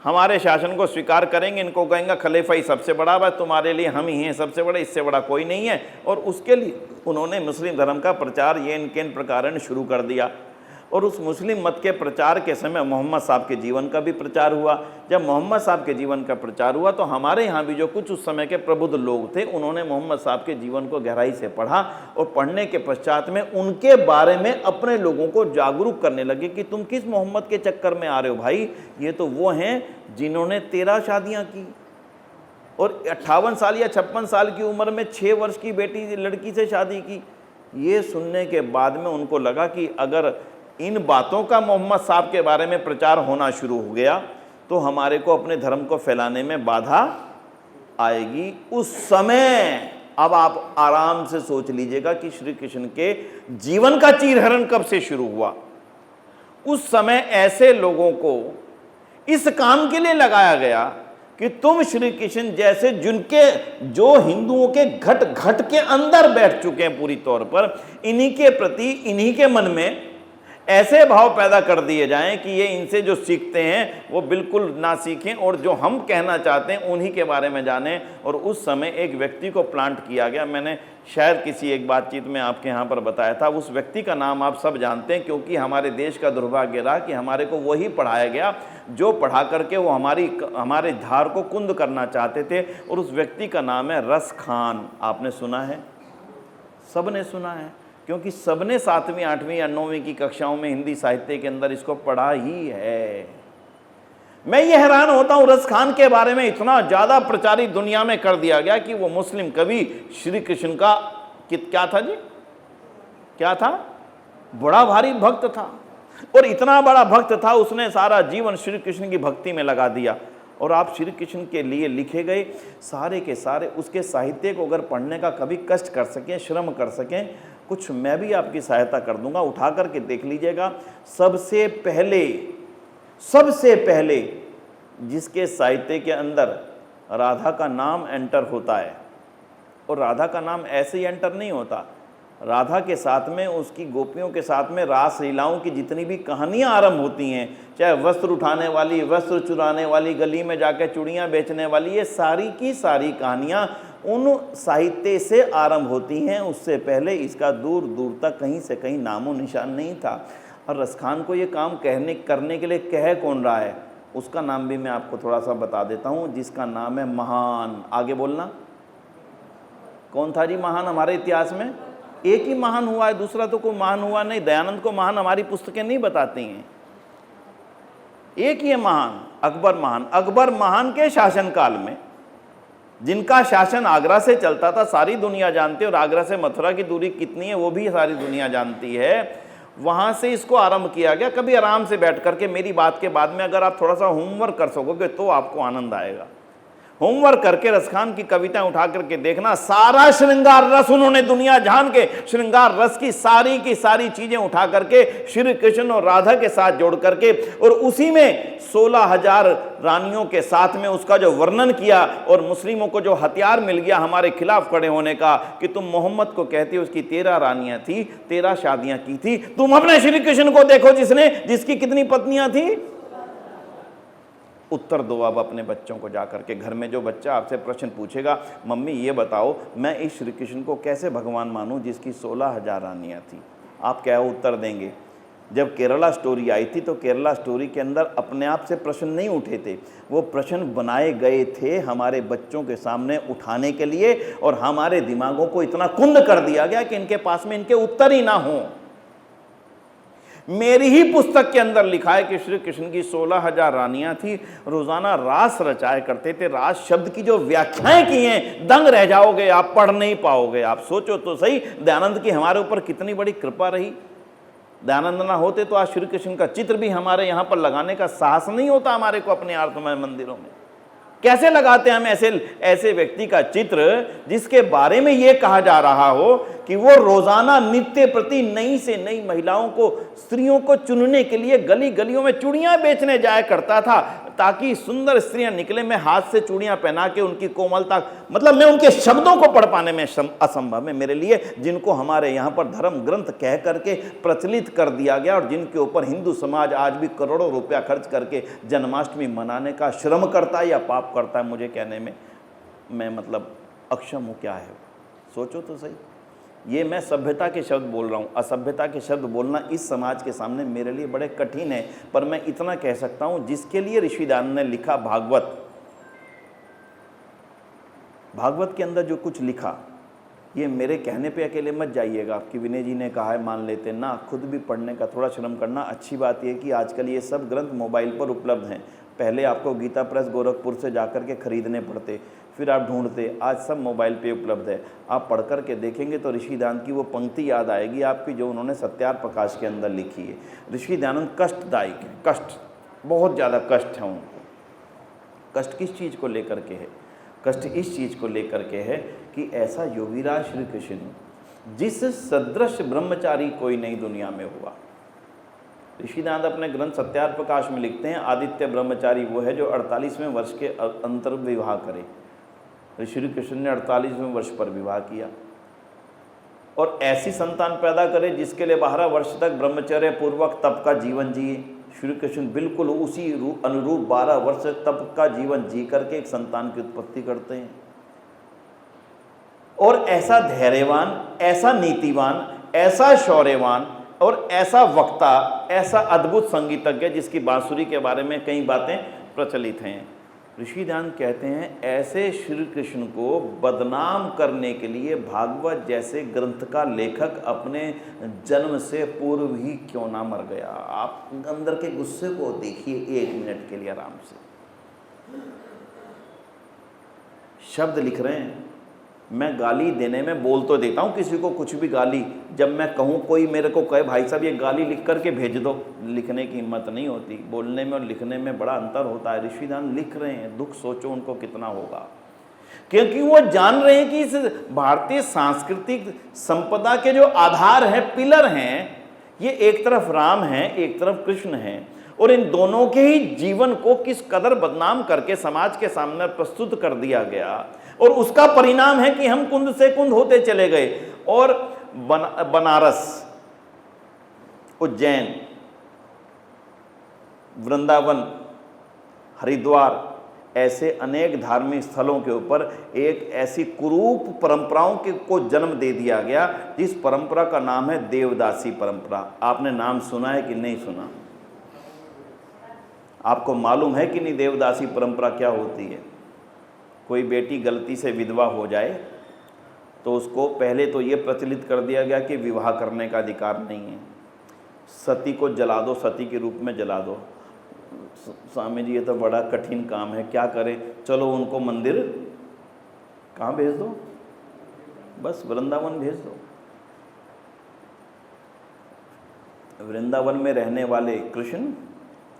हमारे शासन को स्वीकार करेंगे, इनको कहेंगे खलीफा ही सबसे बड़ा, बस तुम्हारे लिए हम ही हैं सबसे बड़े, इससे बड़ा कोई नहीं है। और उसके लिए उन्होंने मुस्लिम धर्म का प्रचार ये इनके प्रकार शुरू कर दिया। और उस मुस्लिम मत के प्रचार के समय मोहम्मद साहब के जीवन का भी प्रचार हुआ। जब मोहम्मद साहब के जीवन का प्रचार हुआ तो हमारे यहाँ भी जो कुछ उस समय के प्रबुद्ध लोग थे, उन्होंने मोहम्मद साहब के जीवन को गहराई से पढ़ा, और पढ़ने के पश्चात में उनके बारे में अपने लोगों को जागरूक करने लगे कि तुम किस मोहम्मद के चक्कर में आ रहे हो भाई, ये तो वो हैं जिन्होंने 13 शादियाँ की और 58 साल या 56 साल की उम्र में 6 वर्ष की बेटी लड़की से शादी की। ये सुनने के बाद में उनको लगा कि अगर इन बातों का मोहम्मद साहब के बारे में प्रचार होना शुरू हो गया तो हमारे को अपने धर्म को फैलाने में बाधा आएगी। उस समय अब आप आराम से सोच लीजिएगा कि श्री कृष्ण के जीवन का चीरहरण कब से शुरू हुआ। उस समय ऐसे लोगों को इस काम के लिए लगाया गया कि तुम श्री कृष्ण जैसे, जिनके जो हिंदुओं के घट घट के अंदर बैठ चुके हैं पूरी तौर पर, इन्हीं के प्रति, इन्हीं के मन में ऐसे भाव पैदा कर दिए जाएं कि ये इनसे जो सीखते हैं वो बिल्कुल ना सीखें, और जो हम कहना चाहते हैं उन्हीं के बारे में जानें। और उस समय एक व्यक्ति को प्लांट किया गया, मैंने शायद किसी एक बातचीत में आपके यहाँ पर बताया था। उस व्यक्ति का नाम आप सब जानते हैं, क्योंकि हमारे देश का दुर्भाग्य रहा कि हमारे को वही पढ़ाया गया जो पढ़ा करके वो हमारे धार को कुंद करना चाहते थे। और उस व्यक्ति का नाम है रस खान। आपने सुना है? सब ने सुना है, क्योंकि सबने 7वीं 8वीं या 9वीं की कक्षाओं में हिंदी साहित्य के अंदर इसको पढ़ा ही है। मैं ये हैरान होता हूँ, रस खान के बारे में इतना ज़्यादा प्रचारित दुनिया में कर दिया गया कि वो मुस्लिम कवि श्री कृष्ण का क्या था जी, क्या था, बड़ा भारी भक्त था। और इतना बड़ा भक्त था, उसने सारा जीवन श्री कृष्ण की भक्ति में लगा दिया। और आप श्री कृष्ण के लिए लिखे गए सारे के सारे उसके साहित्य को अगर पढ़ने का कभी कष्ट कर सकें, श्रम कर सकें, कुछ मैं भी आपकी सहायता कर दूंगा, उठा करके देख लीजिएगा। सबसे पहले जिसके साहित्य के अंदर राधा का नाम एंटर होता है, और राधा का नाम ऐसे ही एंटर नहीं होता, राधा के साथ में, उसकी गोपियों के साथ में रास लीलाओं की जितनी भी कहानियां आरंभ होती हैं, चाहे वस्त्र उठाने वाली, वस्त्र चुराने वाली, गली में जाकर चूड़ियाँ बेचने वाली, ये सारी की सारी कहानियां उन साहित्य से आरंभ होती हैं। उससे पहले इसका दूर दूर तक कहीं से कहीं नामो निशान नहीं था। और रसखान को ये काम करने के लिए कह कौन रहा है, उसका नाम भी मैं आपको थोड़ा सा बता देता हूँ, जिसका नाम है महान। आगे बोलना, कौन था जी महान हमारे इतिहास में? एक ही महान हुआ है, दूसरा तो कोई महान हुआ नहीं। दयानंद को महान हमारी पुस्तकें नहीं बताती हैं, एक ही है महान, अकबर महान। अकबर महान के शासनकाल में, जिनका शासन आगरा से चलता था, सारी दुनिया जानती है, और आगरा से मथुरा की दूरी कितनी है वो भी सारी दुनिया जानती है। वहाँ से इसको आरंभ किया गया। कभी आराम से बैठ करके मेरी बात के बाद में अगर आप थोड़ा सा होमवर्क कर सकोगे तो आपको आनंद आएगा। होमवर्क करके रसखान की कविताएं उठा करके देखना, सारा श्रृंगार रस उन्होंने दुनिया जान के श्रृंगार रस की सारी चीजें उठा करके श्री कृष्ण और राधा के साथ जोड़ करके, और उसी में 16,000 रानियों के साथ में उसका जो वर्णन किया, और मुस्लिमों को जो हथियार मिल गया हमारे खिलाफ खड़े होने का कि तुम मोहम्मद को कहती हो, उसकी 13 रानियां थी, 13 शादियां की थी। तुम अपने श्री कृष्ण को देखो जिसकी कितनी पत्नियां थी। उत्तर दो अब अपने बच्चों को जा करके। घर में जो बच्चा आपसे प्रश्न पूछेगा, मम्मी ये बताओ मैं इस श्री कृष्ण को कैसे भगवान मानूं जिसकी 16,000 रानियां थी, आप क्या उत्तर देंगे? जब केरला स्टोरी आई थी तो केरला स्टोरी के अंदर अपने आप से प्रश्न नहीं उठे थे, वो प्रश्न बनाए गए थे हमारे बच्चों के सामने उठाने के लिए, और हमारे दिमागों को इतना कुंद कर दिया गया कि इनके पास में इनके उत्तर ही ना हो। मेरी ही पुस्तक के अंदर लिखा है कि श्री कृष्ण की 16,000 रानियां थी, रोजाना रास रचाया करते थे। रास शब्द की जो व्याख्याएं की हैं, दंग रह जाओगे, आप पढ़ नहीं पाओगे। आप सोचो तो सही, दयानंद की हमारे ऊपर कितनी बड़ी कृपा रही। दयानंद ना होते तो आज श्री कृष्ण का चित्र भी हमारे यहाँ पर लगाने का साहस नहीं होता हमारे को अपने आर्तमय मंदिरों में। कैसे लगाते हैं हम ऐसे ऐसे व्यक्ति का चित्र जिसके बारे में यह कहा जा रहा हो कि वो रोजाना नित्य प्रति नई से नई महिलाओं को, स्त्रियों को चुनने के लिए गली गलियों में चूड़ियां बेचने जाया करता था ताकि सुंदर स्त्रियां निकले। मैं हाथ से चूड़ियां पहना के उनकी कोमलता, मतलब मैं उनके शब्दों को पढ़ पाने में असंभव है मेरे लिए, जिनको हमारे यहाँ पर धर्म ग्रंथ कह करके प्रचलित कर दिया गया और जिनके ऊपर हिंदू समाज आज भी करोड़ों रुपया खर्च करके जन्माष्टमी मनाने का श्रम करता है या पाप करता है। मुझे कहने में मैं मतलब अक्षम हूँ। क्या है, सोचो तो सही। ये मैं सभ्यता के शब्द बोल रहा हूँ, असभ्यता के शब्द बोलना इस समाज के सामने मेरे लिए बड़े कठिन है। पर मैं इतना कह सकता हूँ, जिसके लिए ऋषि दयानंद ने लिखा भागवत के अंदर जो कुछ लिखा, ये मेरे कहने पे अकेले मत जाइएगा कि विनय जी ने कहा है मान लेते ना, खुद भी पढ़ने का थोड़ा श्रम करना। अच्छी बात यह कि आजकल ये सब ग्रंथ मोबाइल पर उपलब्ध हैं। पहले आपको गीता प्रेस गोरखपुर से जाकर के खरीदने पड़ते, फिर आप ढूंढते, आज सब मोबाइल पे उपलब्ध है। आप पढ़ कर के देखेंगे तो ऋषि दयानंद की वो पंक्ति याद आएगी आपकी जो उन्होंने सत्यार्थ प्रकाश के अंदर लिखी है। ऋषि दयानंद कष्टदायक है, कष्ट, बहुत ज़्यादा कष्ट है उनको। कष्ट किस चीज़ को लेकर के है? कष्ट इस चीज़ को लेकर के है कि ऐसा योगीराज श्री कृष्ण जिस सदृश ब्रह्मचारी कोई नई दुनिया में हुआ। ऋषि दयानंद अपने ग्रंथ सत्यार्थ प्रकाश में लिखते हैं, आदित्य ब्रह्मचारी वो है जो 48वें वर्ष के अंतर विवाह करे। श्री कृष्ण ने 48वें वर्ष पर विवाह किया और ऐसी संतान पैदा करे जिसके लिए 12 वर्ष तक ब्रह्मचर्य पूर्वक तप का जीवन जिए। श्री कृष्ण बिल्कुल उसी अनुरूप 12 वर्ष तप का जीवन जी करके एक संतान की उत्पत्ति करते हैं। और ऐसा धैर्यवान, ऐसा नीतिवान, ऐसा शौर्यवान और ऐसा वक्ता, ऐसा अद्भुत संगीतज्ञ जिसकी बांसुरी के बारे में कई बातें प्रचलित हैं। ऋषि दयानंद कहते हैं ऐसे श्री कृष्ण को बदनाम करने के लिए भागवत जैसे ग्रंथ का लेखक अपने जन्म से पूर्व ही क्यों ना मर गया। आप अंदर के गुस्से को देखिए 1 मिनट के लिए आराम से। शब्द लिख रहे हैं, मैं गाली देने में बोल तो देता हूँ किसी को कुछ भी गाली, जब मैं कहूँ कोई मेरे को कहे भाई साहब ये गाली लिख करके भेज दो, लिखने की हिम्मत नहीं होती। बोलने में और लिखने में बड़ा अंतर होता है। ऋषि दयानंद लिख रहे हैं, दुख सोचो उनको कितना होगा, क्योंकि वो जान रहे हैं कि इस भारतीय सांस्कृतिक संपदा के जो आधार हैं, पिलर हैं, ये एक तरफ राम है, एक तरफ कृष्ण है, और इन दोनों के ही जीवन को किस कदर बदनाम करके समाज के सामने प्रस्तुत कर दिया गया। और उसका परिणाम है कि हम कुंद से कुंद होते चले गए और बनारस, उज्जैन, वृंदावन, हरिद्वार, ऐसे अनेक धार्मिक स्थलों के ऊपर एक ऐसी कुरूप परंपराओं को जन्म दे दिया गया जिस परंपरा का नाम है देवदासी परंपरा। आपने नाम सुना है कि नहीं सुना? आपको मालूम है कि नहीं देवदासी परंपरा क्या होती है? कोई बेटी गलती से विधवा हो जाए तो उसको पहले तो ये प्रचलित कर दिया गया कि विवाह करने का अधिकार नहीं है, सती को जला दो, सती के रूप में जला दो। स्वामी जी ये तो बड़ा कठिन काम है, क्या करें? चलो उनको मंदिर कहाँ भेज दो, बस वृंदावन भेज दो। वृंदावन में रहने वाले कृष्ण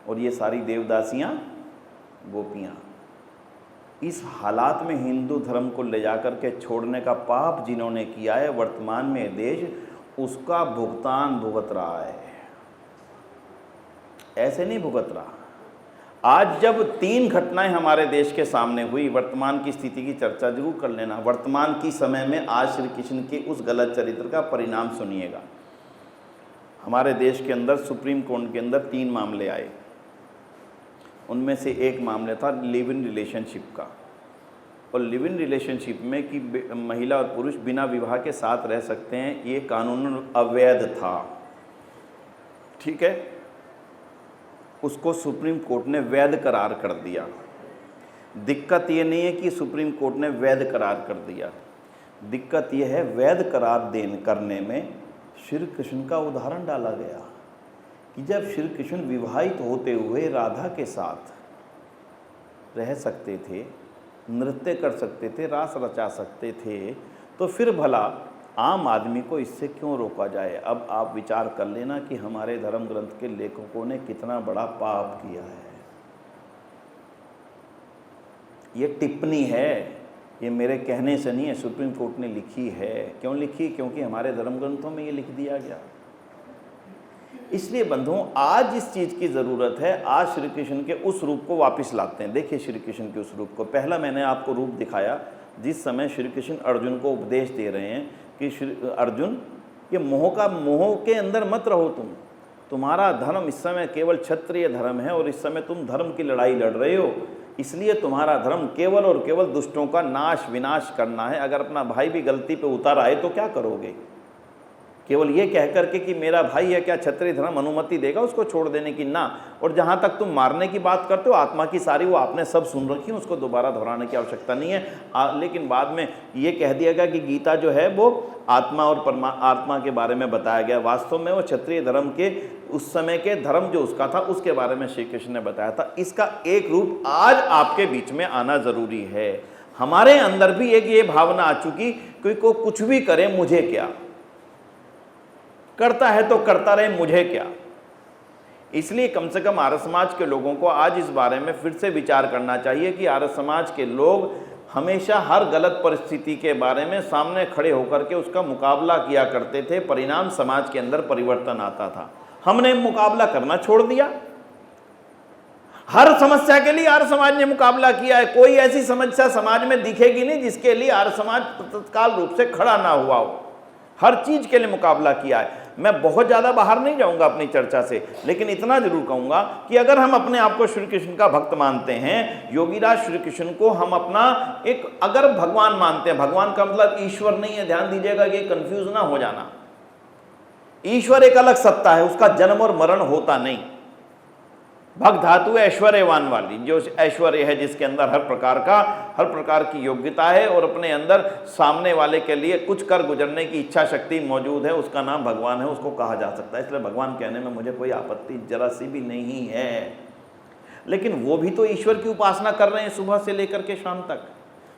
और ये सारी देवदासियाँ, गोपियाँ, इस हालात में हिंदू धर्म को ले जाकर के छोड़ने का पाप जिन्होंने किया है, वर्तमान में देश उसका भुगतान भुगत रहा है। ऐसे नहीं भुगत रहा। आज जब 3 घटनाएं हमारे देश के सामने हुई, वर्तमान की स्थिति की चर्चा जरूर कर लेना। वर्तमान की समय में आज श्री कृष्ण के उस गलत चरित्र का परिणाम सुनिएगा। हमारे देश के अंदर सुप्रीम कोर्ट के अंदर 3 मामले आए। उनमें से एक मामला था लिव इन रिलेशनशिप का, और लिव इन रिलेशनशिप में कि महिला और पुरुष बिना विवाह के साथ रह सकते हैं, ये कानूनन अवैध था। ठीक है, उसको सुप्रीम कोर्ट ने वैध करार कर दिया। दिक्कत ये नहीं है कि सुप्रीम कोर्ट ने वैध करार कर दिया, दिक्कत ये है वैध करार करने में श्री कृष्ण का उदाहरण डाला गया कि जब श्री कृष्ण विवाहित होते हुए राधा के साथ रह सकते थे, नृत्य कर सकते थे, रास रचा सकते थे, तो फिर भला आम आदमी को इससे क्यों रोका जाए? अब आप विचार कर लेना कि हमारे धर्म ग्रंथ के लेखकों ने कितना बड़ा पाप किया है। ये टिप्पणी है, ये मेरे कहने से नहीं है, सुप्रीम कोर्ट ने लिखी है। क्यों लिखी? क्योंकि हमारे धर्म ग्रंथों में ये लिख दिया गया। इसलिए बंधुओं, आज इस चीज़ की ज़रूरत है। आज श्री कृष्ण के उस रूप को वापस लाते हैं। देखिए श्री कृष्ण के उस रूप को। पहला मैंने आपको रूप दिखाया जिस समय श्री कृष्ण अर्जुन को उपदेश दे रहे हैं कि श्री अर्जुन, ये मोह के अंदर मत रहो तुम्हारा धर्म इस समय केवल क्षत्रिय धर्म है और इस समय तुम धर्म की लड़ाई लड़ रहे हो, इसलिए तुम्हारा धर्म केवल और केवल दुष्टों का नाश विनाश करना है। अगर अपना भाई भी गलती पे उतर आए तो क्या करोगे? केवल ये कह करके कि मेरा भाई है, क्या क्षत्रिय धर्म अनुमति देगा उसको छोड़ देने की? ना। और जहाँ तक तुम मारने की बात करते हो, आत्मा की सारी वो आपने सब सुन रखी है, उसको दोबारा दोहराने की आवश्यकता नहीं है। लेकिन बाद में ये कह दिया गया कि गीता जो है वो आत्मा और आत्मा के बारे में बताया गया। वास्तव में वो क्षत्रिय धर्म के उस समय के धर्म जो उसका था उसके बारे में श्री कृष्ण ने बताया था। इसका एक रूप आज आपके बीच में आना ज़रूरी है। हमारे अंदर भी एक ये भावना आ चुकी कि कोई कुछ भी करे मुझे क्या, करता है तो करता रहे मुझे क्या। इसलिए कम से कम आर्य समाज के लोगों को आज इस बारे में फिर से विचार करना चाहिए कि आर्य समाज के लोग हमेशा हर गलत परिस्थिति के बारे में सामने खड़े होकर के उसका मुकाबला किया करते थे, परिणाम समाज के अंदर परिवर्तन आता था। हमने मुकाबला करना छोड़ दिया। हर समस्या के लिए आर्य समाज ने मुकाबला किया है। कोई ऐसी समस्या समाज में दिखेगी नहीं जिसके लिए आर्य समाज तत्काल रूप से खड़ा ना हुआ हो। हर चीज के लिए मुकाबला किया है। मैं बहुत ज़्यादा बाहर नहीं जाऊंगा अपनी चर्चा से, लेकिन इतना जरूर कहूंगा कि अगर हम अपने आप को श्री कृष्ण का भक्त मानते हैं, योगीराज श्री कृष्ण को हम अपना एक अगर भगवान मानते हैं, भगवान का मतलब ईश्वर नहीं है, ध्यान दीजिएगा कि कंफ्यूज ना हो जाना। ईश्वर एक अलग सत्ता है, उसका जन्म और मरण होता नहीं। भक्त धातु है ऐश्वर्यवान वाली, जो ऐश्वर्य है जिसके अंदर हर प्रकार की योग्यता है और अपने अंदर सामने वाले के लिए कुछ कर गुजरने की इच्छा शक्ति मौजूद है, उसका नाम भगवान है, उसको कहा जा सकता है। इसलिए भगवान कहने में मुझे कोई आपत्ति जरा सी भी नहीं है। लेकिन वो भी तो ईश्वर की उपासना कर रहे हैं सुबह से लेकर के शाम तक।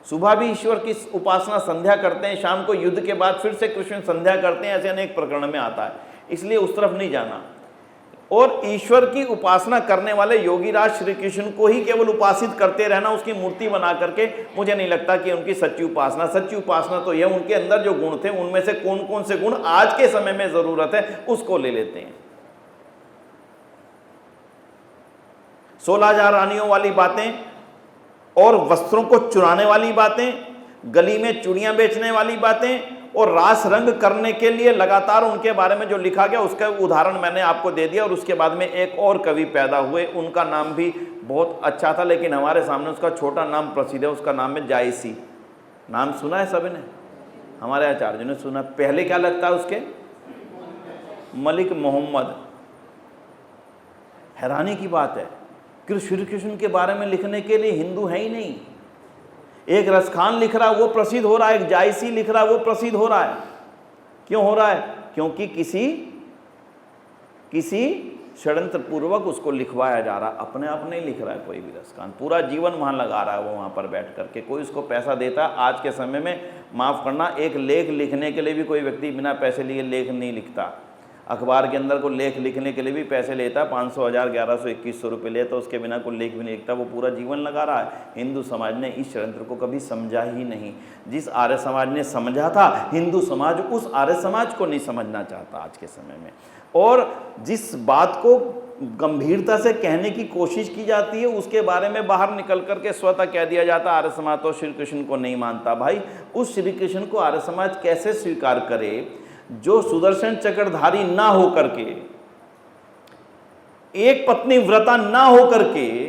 सुबह भी ईश्वर की उपासना संध्या करते हैं, शाम को युद्ध के बाद फिर से कृष्ण संध्या करते हैं, ऐसे अनेक प्रकरण में आता है। इसलिए उस तरफ नहीं जाना। और ईश्वर की उपासना करने वाले योगीराज श्री कृष्ण को ही केवल उपासित करते रहना, उसकी मूर्ति बना करके, मुझे नहीं लगता कि उनकी सच्ची उपासना तो यह उनके अंदर जो गुण थे उनमें से कौन कौन से गुण आज के समय में जरूरत है उसको ले लेते हैं। 16,000 रानियों वाली बातें और वस्त्रों को चुराने वाली बातें, गली में चूड़ियां बेचने वाली बातें और रास रंग करने के लिए लगातार उनके बारे में जो लिखा गया उसका उदाहरण मैंने आपको दे दिया। और उसके बाद में एक और कवि पैदा हुए, उनका नाम भी बहुत अच्छा था, लेकिन हमारे सामने उसका छोटा नाम प्रसिद्ध है। उसका नाम है जायसी। नाम सुना है सभी ने? हमारे आचार्य ने सुना। पहले क्या लगता है उसके? मलिक मोहम्मद। हैरानी की बात है कि श्री कृष्ण के बारे में लिखने के लिए हिंदू है ही नहीं। एक रसखान लिख रहा है वो प्रसिद्ध हो रहा है, एक जायसी लिख रहा है वो प्रसिद्ध हो रहा है। क्यों हो रहा है? क्योंकि किसी षड्यंत्र पूर्वक उसको लिखवाया जा रहा। अपने आप नहीं लिख रहा है कोई भी रसखान, पूरा जीवन वहाँ लगा रहा है वो, वहाँ पर बैठ करके। कोई उसको पैसा देता है? आज के समय में माफ़ करना, एक लेख लिखने के लिए भी कोई व्यक्ति बिना पैसे लिए लेख नहीं लिखता। अखबार के अंदर को लेख लिखने के लिए भी पैसे लेता है, 500, 1000, 1100, 2100 रुपये लेता, उसके बिना कोई लेख भी नहीं लिखता। वो पूरा जीवन लगा रहा है। हिंदू समाज ने इस षड्यंत्र को कभी समझा ही नहीं। जिस आर्य समाज ने समझा था, हिंदू समाज उस आर्य समाज को नहीं समझना चाहता आज के समय में। और जिस बात को गंभीरता से कहने की कोशिश की जाती है उसके बारे में बाहर निकल करके स्वतः कह दिया जाता आर्य समाज तो श्री कृष्ण को नहीं मानता। भाई, उस श्री कृष्ण को आर्य समाज कैसे स्वीकार करे जो सुदर्शन चक्रधारी ना हो करके, एक पत्नी व्रता ना हो करके,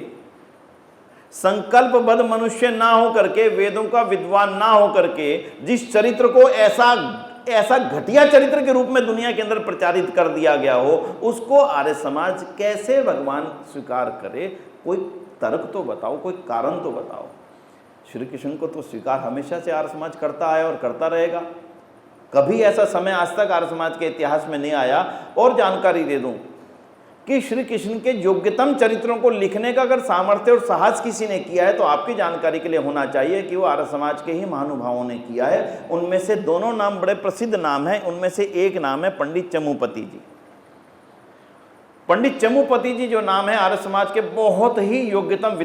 संकल्पबद्ध मनुष्य ना हो करके, वेदों का विद्वान ना हो करके, जिस चरित्र को ऐसा घटिया चरित्र के रूप में दुनिया के अंदर प्रचारित कर दिया गया हो, उसको आर्य समाज कैसे भगवान स्वीकार करे? कोई तर्क तो बताओ, कोई कारण तो बताओ। श्री कृष्ण को तो स्वीकार हमेशा से आर्य समाज करता आया और करता रहेगा। कभी ऐसा समय आज तक आर्य समाज के इतिहास में नहीं आया। और जानकारी दे दूं कि श्री कृष्ण के योग्यतम चरित्रों को लिखने का अगर सामर्थ्य और साहस किसी ने किया है तो आपकी जानकारी के लिए होना चाहिए कि वो आर्य समाज के ही महानुभावों ने किया है। उनमें से दोनों नाम बड़े प्रसिद्ध नाम हैं। उनमें से एक नाम है पंडित चमुपति जी। पंडित चमुपति जी जो नाम है आर्य समाज के बहुत ही योग्यतम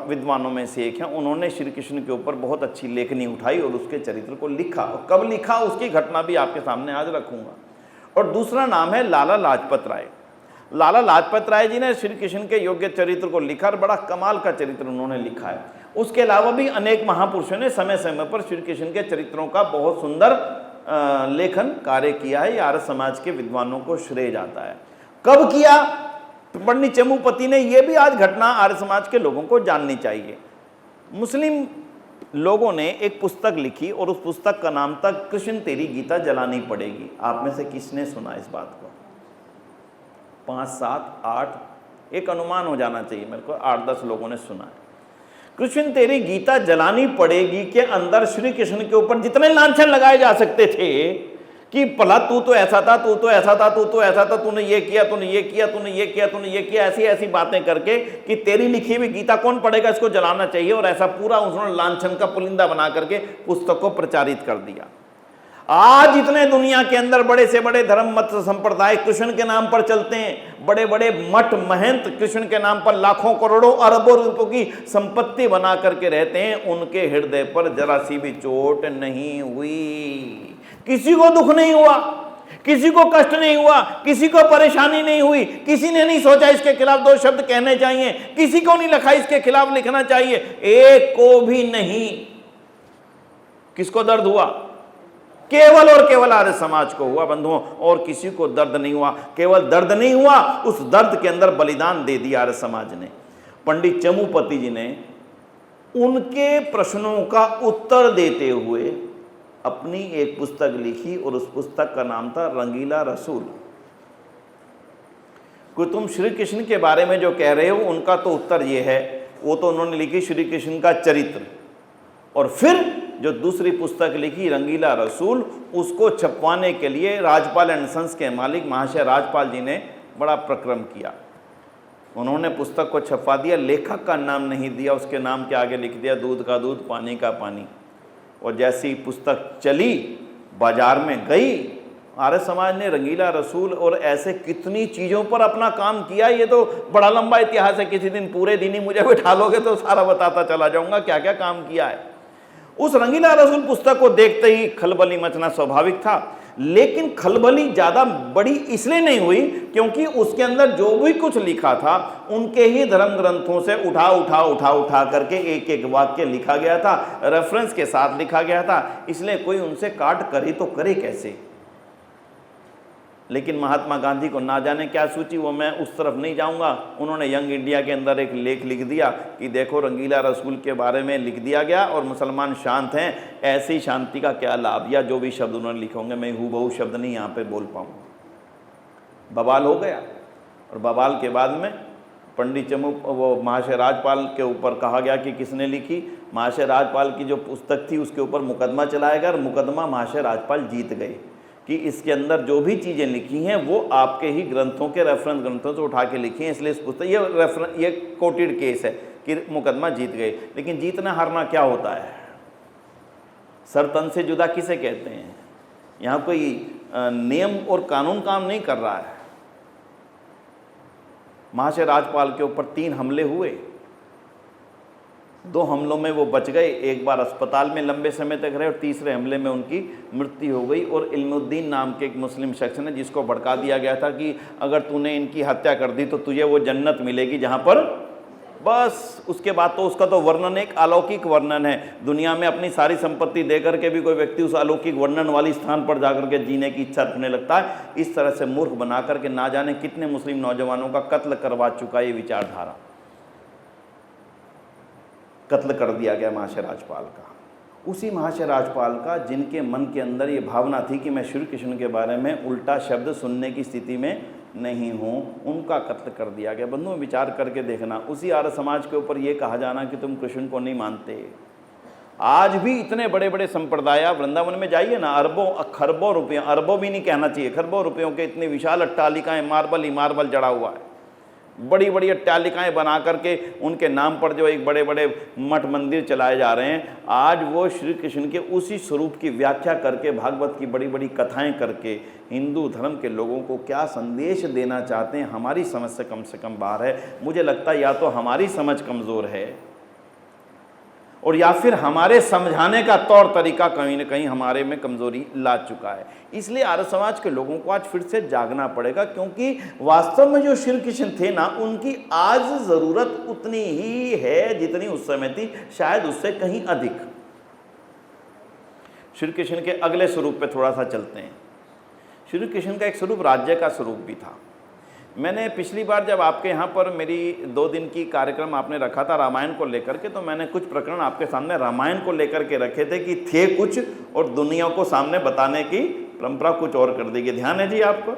विद्वानों में से एक हैं। उन्होंने श्री कृष्ण के ऊपर बहुत अच्छी लेखनी उठाई और उसके चरित्र को लिखा, और कब लिखा उसकी घटना भी आपके सामने आज रखूंगा। और दूसरा नाम है लाला लाजपत राय। लाला लाजपत राय जी ने श्री कृष्ण के योग्य चरित्र को लिखा और बड़ा कमाल का चरित्र उन्होंने लिखा है। उसके अलावा भी अनेक महापुरुषों ने समय समय पर श्री कृष्ण के चरित्रों का बहुत सुंदर लेखन कार्य किया है। ये आर्य समाज के विद्वानों को श्रेय जाता है। कब किया? तो पंडित चमुपति ने, यह भी आज घटना आर्य समाज के लोगों को जाननी चाहिए। मुस्लिम लोगों ने एक पुस्तक लिखी और उस पुस्तक का नाम था कृष्ण तेरी गीता जलानी पड़ेगी। आप में से किसने सुना इस बात को? 5, 7, 8, एक अनुमान हो जाना चाहिए मेरे को, 8-10 लोगों ने सुना है। कृष्ण तेरी गीता जलानी पड़ेगी के अंदर श्री कृष्ण के ऊपर जितने लांछन लगाए जा सकते थे कि भला तू तो ऐसा था, तू तो ऐसा था, तू तो ऐसा था, तूने ये किया, तूने ये किया, तूने ये किया, तूने ये किया, ऐसी ऐसी बातें करके कि तेरी लिखी हुई गीता कौन पढ़ेगा, इसको जलाना चाहिए। और ऐसा पूरा उन्होंने लांछन का पुलिंदा बना करके पुस्तक को प्रचारित कर दिया। आज इतने दुनिया के अंदर बड़े से बड़े धर्म मत संप्रदाय कृष्ण के नाम पर चलते हैं। बड़े बड़े मठ महंत कृष्ण के नाम पर लाखों करोड़ों अरबों रुपयों की संपत्ति बना करके रहते हैं। उनके हृदय पर जरा सी भी चोट नहीं हुई, किसी को दुख नहीं हुआ, किसी को कष्ट नहीं हुआ, किसी को परेशानी नहीं हुई, किसी ने नहीं सोचा इसके खिलाफ 2 शब्द कहने चाहिए, किसी को नहीं लिखा इसके खिलाफ लिखना चाहिए, एक को भी नहीं। किसको दर्द हुआ? केवल और केवल आर्य समाज को हुआ बंधुओं, और किसी को दर्द नहीं हुआ। केवल दर्द नहीं हुआ, उस दर्द के अंदर बलिदान दे दिया आर्य समाज ने। पंडित चमुपति जी ने उनके प्रश्नों का उत्तर देते हुए अपनी एक पुस्तक लिखी और उस पुस्तक का नाम था रंगीला रसूल। कि तुम श्री कृष्ण के बारे में जो कह रहे हो उनका तो उत्तर ये है, वो तो उन्होंने लिखी श्री कृष्ण का चरित्र। और फिर जो दूसरी पुस्तक लिखी रंगीला रसूल, उसको छपवाने के लिए राजपाल एंड सन्स के मालिक महाशय राजपाल जी ने बड़ा प्रक्रम किया। उन्होंने पुस्तक को छपवा दिया, लेखक का नाम नहीं दिया, उसके नाम के आगे लिख दिया दूध का दूध पानी का पानी। और जैसी पुस्तक चली, बाजार में गई, आर्य समाज ने रंगीला रसूल और ऐसे कितनी चीज़ों पर अपना काम किया। ये तो बड़ा लंबा इतिहास है, किसी दिन पूरे दिन ही मुझे बिठा लोगे तो सारा बताता चला जाऊंगा क्या क्या काम किया है। उस रंगीला रसूल पुस्तक को देखते ही खलबली मचना स्वाभाविक था, लेकिन खलबली ज़्यादा बड़ी इसलिए नहीं हुई क्योंकि उसके अंदर जो भी कुछ लिखा था उनके ही धर्म ग्रंथों से उठा करके एक एक वाक्य लिखा गया था, रेफरेंस के साथ लिखा गया था। इसलिए कोई उनसे काट करे तो करे कैसे। लेकिन महात्मा गांधी को ना जाने क्या सूची, वो मैं उस तरफ नहीं जाऊंगा। उन्होंने यंग इंडिया के अंदर एक लेख लिख दिया कि देखो रंगीला रसूल के बारे में लिख दिया गया और मुसलमान शांत हैं, ऐसी शांति का क्या लाभ, या जो भी शब्द उन्होंने लिखे होंगे, मैं हूबहू शब्द नहीं यहाँ पे बोल पाऊँगा। बवाल हो गया। और बवाल के बाद में पंडित वो महाशय राजपाल के ऊपर कहा गया कि किसने लिखी। महाशय राजपाल की जो पुस्तक थी उसके ऊपर मुकदमा चलाया गया और मुकदमा महाशय राजपाल जीत गए कि इसके अंदर जो भी चीज़ें लिखी हैं वो आपके ही ग्रंथों के रेफरेंस ग्रंथों से उठा के लिखी हैं, इसलिए इस पुस्तक ये कोटेड केस है कि मुकदमा जीत गए। लेकिन जीतना हारना क्या होता है? सर तन से जुदा किसे कहते हैं? यहाँ कोई नियम और कानून काम नहीं कर रहा है। महाशय राजपाल के ऊपर 3 हमले हुए, 2 हमलों में वो बच गए, एक बार अस्पताल में लंबे समय तक रहे और तीसरे हमले में उनकी मृत्यु हो गई। और इल्मुद्दीन नाम के एक मुस्लिम शख्स ने, जिसको भड़का दिया गया था कि अगर तूने इनकी हत्या कर दी तो तुझे वो जन्नत मिलेगी जहाँ पर, बस उसके बाद तो उसका तो वर्णन एक अलौकिक वर्णन है। दुनिया में अपनी सारी संपत्ति दे करके भी कोई व्यक्ति उस अलौकिक वर्णन वाली स्थान पर जाकर के जीने की इच्छा रखने लगता है। इस तरह से मूर्ख बना करके ना जाने कितने मुस्लिम नौजवानों का कत्ल करवा चुका ये विचारधारा। कत्ल कर दिया गया महाशय राजपाल का, उसी महाशय राजपाल का जिनके मन के अंदर ये भावना थी कि मैं श्री कृष्ण के बारे में उल्टा शब्द सुनने की स्थिति में नहीं हूँ, उनका कत्ल कर दिया गया। बंधुओं विचार करके देखना, उसी आर्य समाज के ऊपर ये कहा जाना कि तुम कृष्ण को नहीं मानते। आज भी इतने बड़े बड़े संप्रदाय, वृंदावन में जाइए ना, अरबों खरबों रुपयों, अरबों भी नहीं कहना चाहिए, खरबों रुपयों के इतनी विशाल अट्टालिकाएं, मार्बल ही मार्बल जड़ा हुआ है। बड़ी बड़ी अट्टालिकाएं बना करके उनके नाम पर जो एक बड़े बड़े मठ मंदिर चलाए जा रहे हैं, आज वो श्री कृष्ण के उसी स्वरूप की व्याख्या करके, भागवत की बड़ी बड़ी कथाएं करके हिंदू धर्म के लोगों को क्या संदेश देना चाहते हैं, हमारी समझ से कम बाहर है। मुझे लगता है या तो हमारी समझ कमज़ोर है और या फिर हमारे समझाने का तौर तरीका कहीं ना कहीं हमारे में कमज़ोरी ला चुका है। इसलिए आर्य समाज के लोगों को आज फिर से जागना पड़ेगा, क्योंकि वास्तव में जो श्री कृष्ण थे ना, उनकी आज ज़रूरत उतनी ही है जितनी उस समय थी, शायद उससे कहीं अधिक। श्री कृष्ण के अगले स्वरूप पे थोड़ा सा चलते हैं। श्री कृष्ण का एक स्वरूप राज्य का स्वरूप भी था। मैंने पिछली बार जब आपके यहाँ पर मेरी 2 दिन की कार्यक्रम आपने रखा था रामायण को लेकर के, तो मैंने कुछ प्रकरण आपके सामने रामायण को लेकर के रखे थे कि थे कुछ और दुनिया को सामने बताने की परंपरा कुछ और कर दी गई। ध्यान है जी आपको?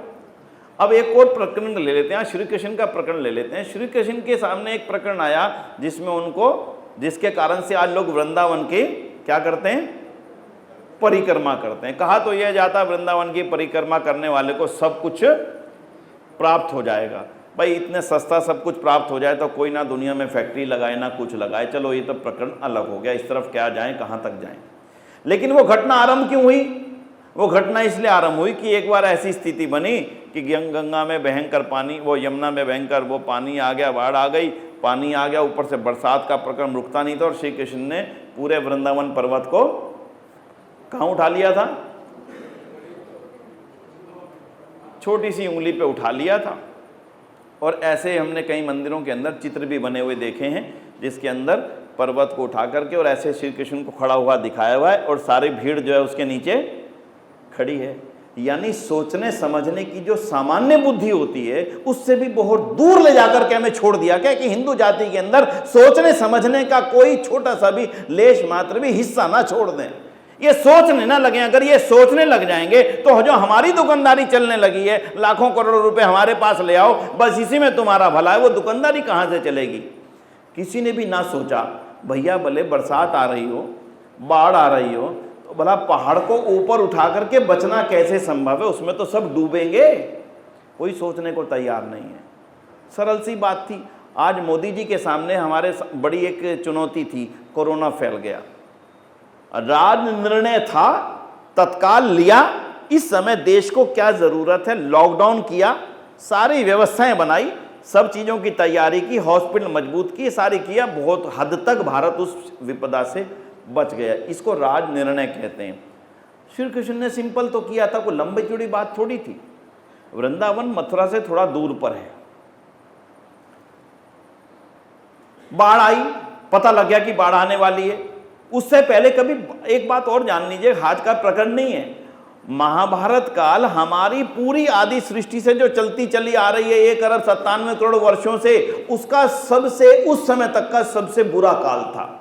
अब एक और प्रकरण ले लेते हैं, श्री कृष्ण का प्रकरण ले लेते हैं। श्री कृष्ण के सामने एक प्रकरण आया जिसमें उनको, जिसके कारण से आज लोग वृंदावन की क्या करते हैं, परिक्रमा करते हैं। कहा तो यह जाता वृंदावन की परिक्रमा करने वाले को सब कुछ प्राप्त हो जाएगा। भाई इतने सस्ता सब कुछ प्राप्त हो जाए तो कोई ना दुनिया में फैक्ट्री लगाए ना कुछ लगाए, चलो ये तो प्रकरण अलग हो गया, इस तरफ क्या जाएं, कहाँ तक जाएं। लेकिन वो घटना आरंभ क्यों हुई? वो घटना इसलिए आरंभ हुई कि एक बार ऐसी स्थिति बनी कि गंगा में भयंकर पानी, वो यमुना में भयंकर वो पानी आ गया, बाढ़ आ गई, पानी आ गया, ऊपर से बरसात का प्रक्रम रुकता नहीं था और श्री कृष्ण ने पूरे वृंदावन पर्वत को कहाँ उठा लिया था? छोटी सी उंगली पे उठा लिया था। और ऐसे हमने कई मंदिरों के अंदर चित्र भी बने हुए देखे हैं जिसके अंदर पर्वत को उठा करके और ऐसे श्री कृष्ण को खड़ा हुआ दिखाया हुआ है और सारी भीड़ जो है उसके नीचे खड़ी है। यानी सोचने समझने की जो सामान्य बुद्धि होती है उससे भी बहुत दूर ले जाकर के हमें छोड़ दिया क्या कि हिंदू जाति के अंदर सोचने समझने का कोई छोटा सा भी लेश मात्र भी हिस्सा ना छोड़ दें। ये सोचने ना लगे, अगर ये सोचने लग जाएंगे तो जो हमारी दुकानदारी चलने लगी है, लाखों करोड़ों रुपए हमारे पास ले आओ, बस इसी में तुम्हारा भला है, वो दुकानदारी कहाँ से चलेगी? किसी ने भी ना सोचा भैया भले बरसात आ रही हो, बाढ़ आ रही हो, तो भला पहाड़ को ऊपर उठा करके बचना कैसे संभव है? उसमें तो सब डूबेंगे। कोई सोचने को तैयार नहीं है। सरल सी बात थी। आज मोदी जी के सामने हमारे बड़ी एक चुनौती थी, कोरोना फैल गया, राज निर्णय था, तत्काल लिया। इस समय देश को क्या जरूरत है? लॉकडाउन किया, सारी व्यवस्थाएं बनाई, सब चीजों की तैयारी की, हॉस्पिटल मजबूत की, सारी किया, बहुत हद तक भारत उस विपदा से बच गया। इसको राज निर्णय कहते हैं। श्री कृष्ण ने सिंपल तो किया था, कोई लंबी चौड़ी बात थोड़ी थी। वृंदावन मथुरा से थोड़ा दूर पर है, बाढ़ आई, पता लग गया कि बाढ़ आने वाली है। उससे पहले कभी एक बात और जान लीजिए, आज का प्रकरण नहीं है, महाभारत काल हमारी पूरी आदि सृष्टि से जो चलती चली आ रही है 1 अरब 97 करोड़ वर्षों से, उसका सबसे उस समय तक का सबसे बुरा काल था।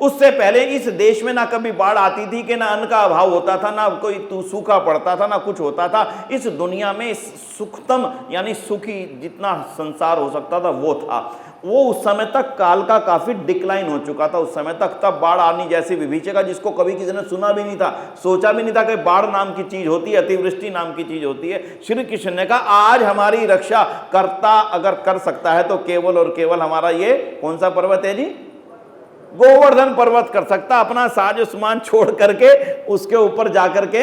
उससे पहले इस देश में ना कभी बाढ़ आती थी कि ना अन्न का अभाव होता था, ना कोई सूखा पड़ता था, ना कुछ होता था। इस दुनिया में सुखतम यानी सुखी जितना संसार हो सकता था वो था। वो उस समय तक काल का काफी डिक्लाइन हो चुका था। उस समय तक तब बाढ़ आनी जैसी विभीषिका जिसको कभी किसी ने सुना भी नहीं था, सोचा भी नहीं था कि बाढ़ नाम की चीज होती है, अतिवृष्टि नाम की चीज होती है। श्री कृष्ण ने कहा आज हमारी रक्षा करता अगर कर सकता है तो केवल और केवल हमारा ये कौन सा पर्वत है जी? गोवर्धन पर्वत कर सकता। अपना साज सामान छोड़ करके उसके ऊपर जाकर के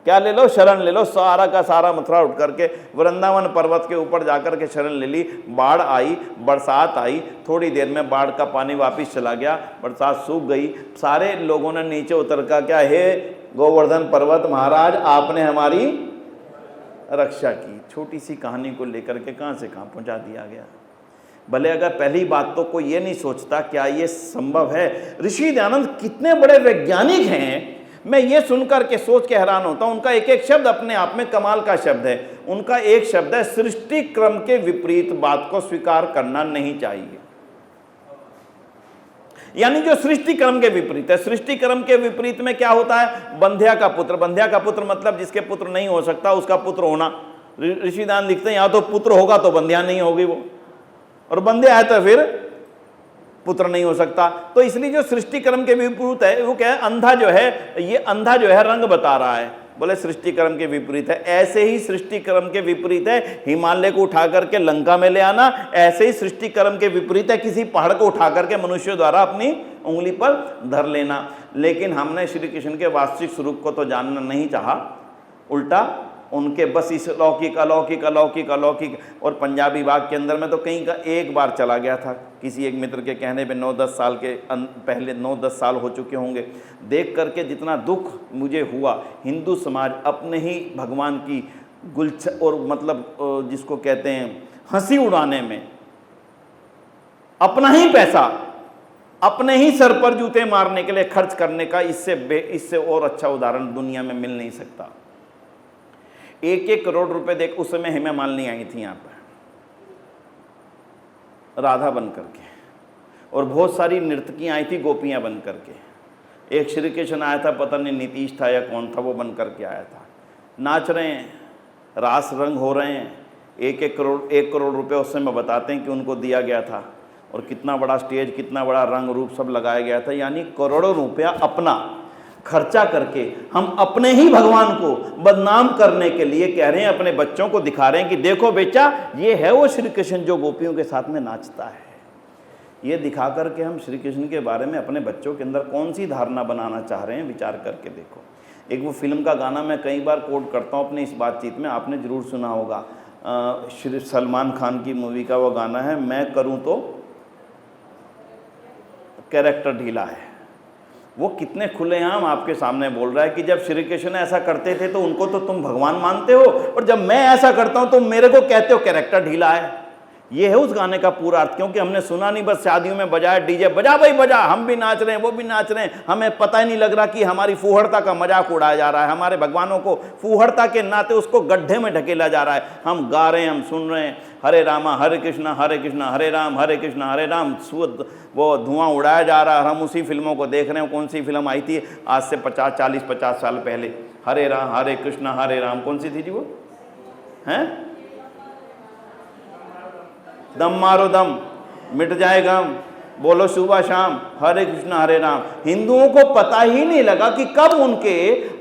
क्या ले लो? शरण ले लो। सारा का सारा मथुरा उठ करके वृंदावन पर्वत के ऊपर जाकर के शरण ले ली। बाढ़ आई, बरसात आई, थोड़ी देर में बाढ़ का पानी वापस चला गया, बरसात सूख गई। सारे लोगों ने नीचे उतर का क्या, हे गोवर्धन पर्वत महाराज आपने हमारी रक्षा की। छोटी सी कहानी को लेकर के कहाँ से कहाँ पहुँचा दिया गया। भले अगर पहली बात तो कोई ये नहीं सोचता क्या ये संभव है। ऋषि दयानंद कितने बड़े वैज्ञानिक हैं, मैं ये सुनकर के सोच के हैरान होता हूं। उनका एक एक शब्द अपने आप में कमाल का शब्द है। उनका एक शब्द है, सृष्टि क्रम के विपरीत बात को स्वीकार करना नहीं चाहिए। यानी जो सृष्टि क्रम के विपरीत है, सृष्टि क्रम के विपरीत में क्या होता है? बंध्या का पुत्र। बंध्या का पुत्र मतलब जिसके पुत्र नहीं हो सकता उसका पुत्र होना। ऋषि दयानंद लिखते हैं या तो पुत्र होगा तो बंध्या नहीं होगी वो, और बंध्या है तो फिर पुत्र नहीं हो सकता। तो इसलिए जो सृष्टि क्रम के विपरीत है वो क्या है? अंधा जो है, ये अंधा जो है रंग बता रहा है। बोले सृष्टि क्रम के विपरीत है। ऐसे ही सृष्टि क्रम के विपरीत है हिमालय को उठा करके लंका में ले आना, ऐसे ही सृष्टि क्रम के विपरीत है किसी पहाड़ को उठा करके मनुष्यों द्वारा अपनी उंगली पर धर लेना। लेकिन हमने श्री कृष्ण के वास्तविक स्वरूप को तो जानना नहीं चाहा, उल्टा उनके बस इस अलौकिक अलौकिक अलौकिक अलौकिक। और पंजाबी बाग के अंदर में तो कहीं का एक बार चला गया था, किसी एक मित्र के कहने पे 9-10 साल के पहले 9-10 साल हो चुके होंगे। देख करके जितना दुख मुझे हुआ, हिंदू समाज अपने ही भगवान की गुलछ और मतलब जिसको कहते हैं हंसी उड़ाने में अपना ही पैसा अपने ही सर पर जूते मारने के लिए खर्च करने का इससे और अच्छा उदाहरण दुनिया में मिल नहीं सकता। 1-1 करोड़ रुपए देख, उस समय हेमा मालिनी आई थी यहाँ पर राधा बन करके, और बहुत सारी नर्तकियाँ आई थी गोपियाँ बन करके। एक श्री कृष्ण आया था, पता नहीं नीतीश था या कौन था, वो बन करके आया था। नाच रहे हैं, रास रंग हो रहे हैं। 1 करोड़ रुपए उस समय बताते हैं कि उनको दिया गया था, और कितना बड़ा स्टेज, कितना बड़ा रंग रूप सब लगाया गया था। यानी करोड़ों रुपया अपना खर्चा करके हम अपने ही भगवान को बदनाम करने के लिए कह रहे हैं, अपने बच्चों को दिखा रहे हैं कि देखो बेटा ये है वो श्री कृष्ण जो गोपियों के साथ में नाचता है। ये दिखा करके हम श्री कृष्ण के बारे में अपने बच्चों के अंदर कौन सी धारणा बनाना चाह रहे हैं, विचार करके देखो। एक वो फिल्म का गाना मैं कई बार कोट करता हूँ अपनी इस बातचीत में, आपने ज़रूर सुना होगा। श्री सलमान खान की मूवी का वो गाना है, मैं करूँ तो कैरेक्टर ढीला है। वो कितने खुलेआम आपके सामने बोल रहा है कि जब श्री कृष्ण ऐसा करते थे तो उनको तो तुम भगवान मानते हो, और जब मैं ऐसा करता हूं तो मेरे को कहते हो कैरेक्टर ढीला है। ये है उस गाने का पूरा अर्थ। क्योंकि हमने सुना नहीं, बस शादियों में बजाया डीजे, बजा भाई बजा, हम भी नाच रहे हैं वो भी नाच रहे हैं, हमें पता ही नहीं लग रहा कि हमारी फूहड़ता का मजाक उड़ाया जा रहा है, हमारे भगवानों को फूहड़ता के नाते उसको गड्ढे में ढकेला जा रहा है। हम गा रहे हैं, हम सुन रहे हैं, हरे रामा हरे कृष्णा हरे राम हरे कृष्णा हरे राम, वो धुआं उड़ाया जा रहा है। हम उसी फिल्मों को देख रहे हैं। कौन सी फिल्म आई थी आज से 50 साल पहले, हरे राम हरे कृष्णा हरे राम, कौन सी थी जी वो? हैं दम मारो दम मिट जाए गम, बोलो सुबह शाम हरे कृष्णा हरे राम। हिंदुओं को पता ही नहीं लगा कि कब उनके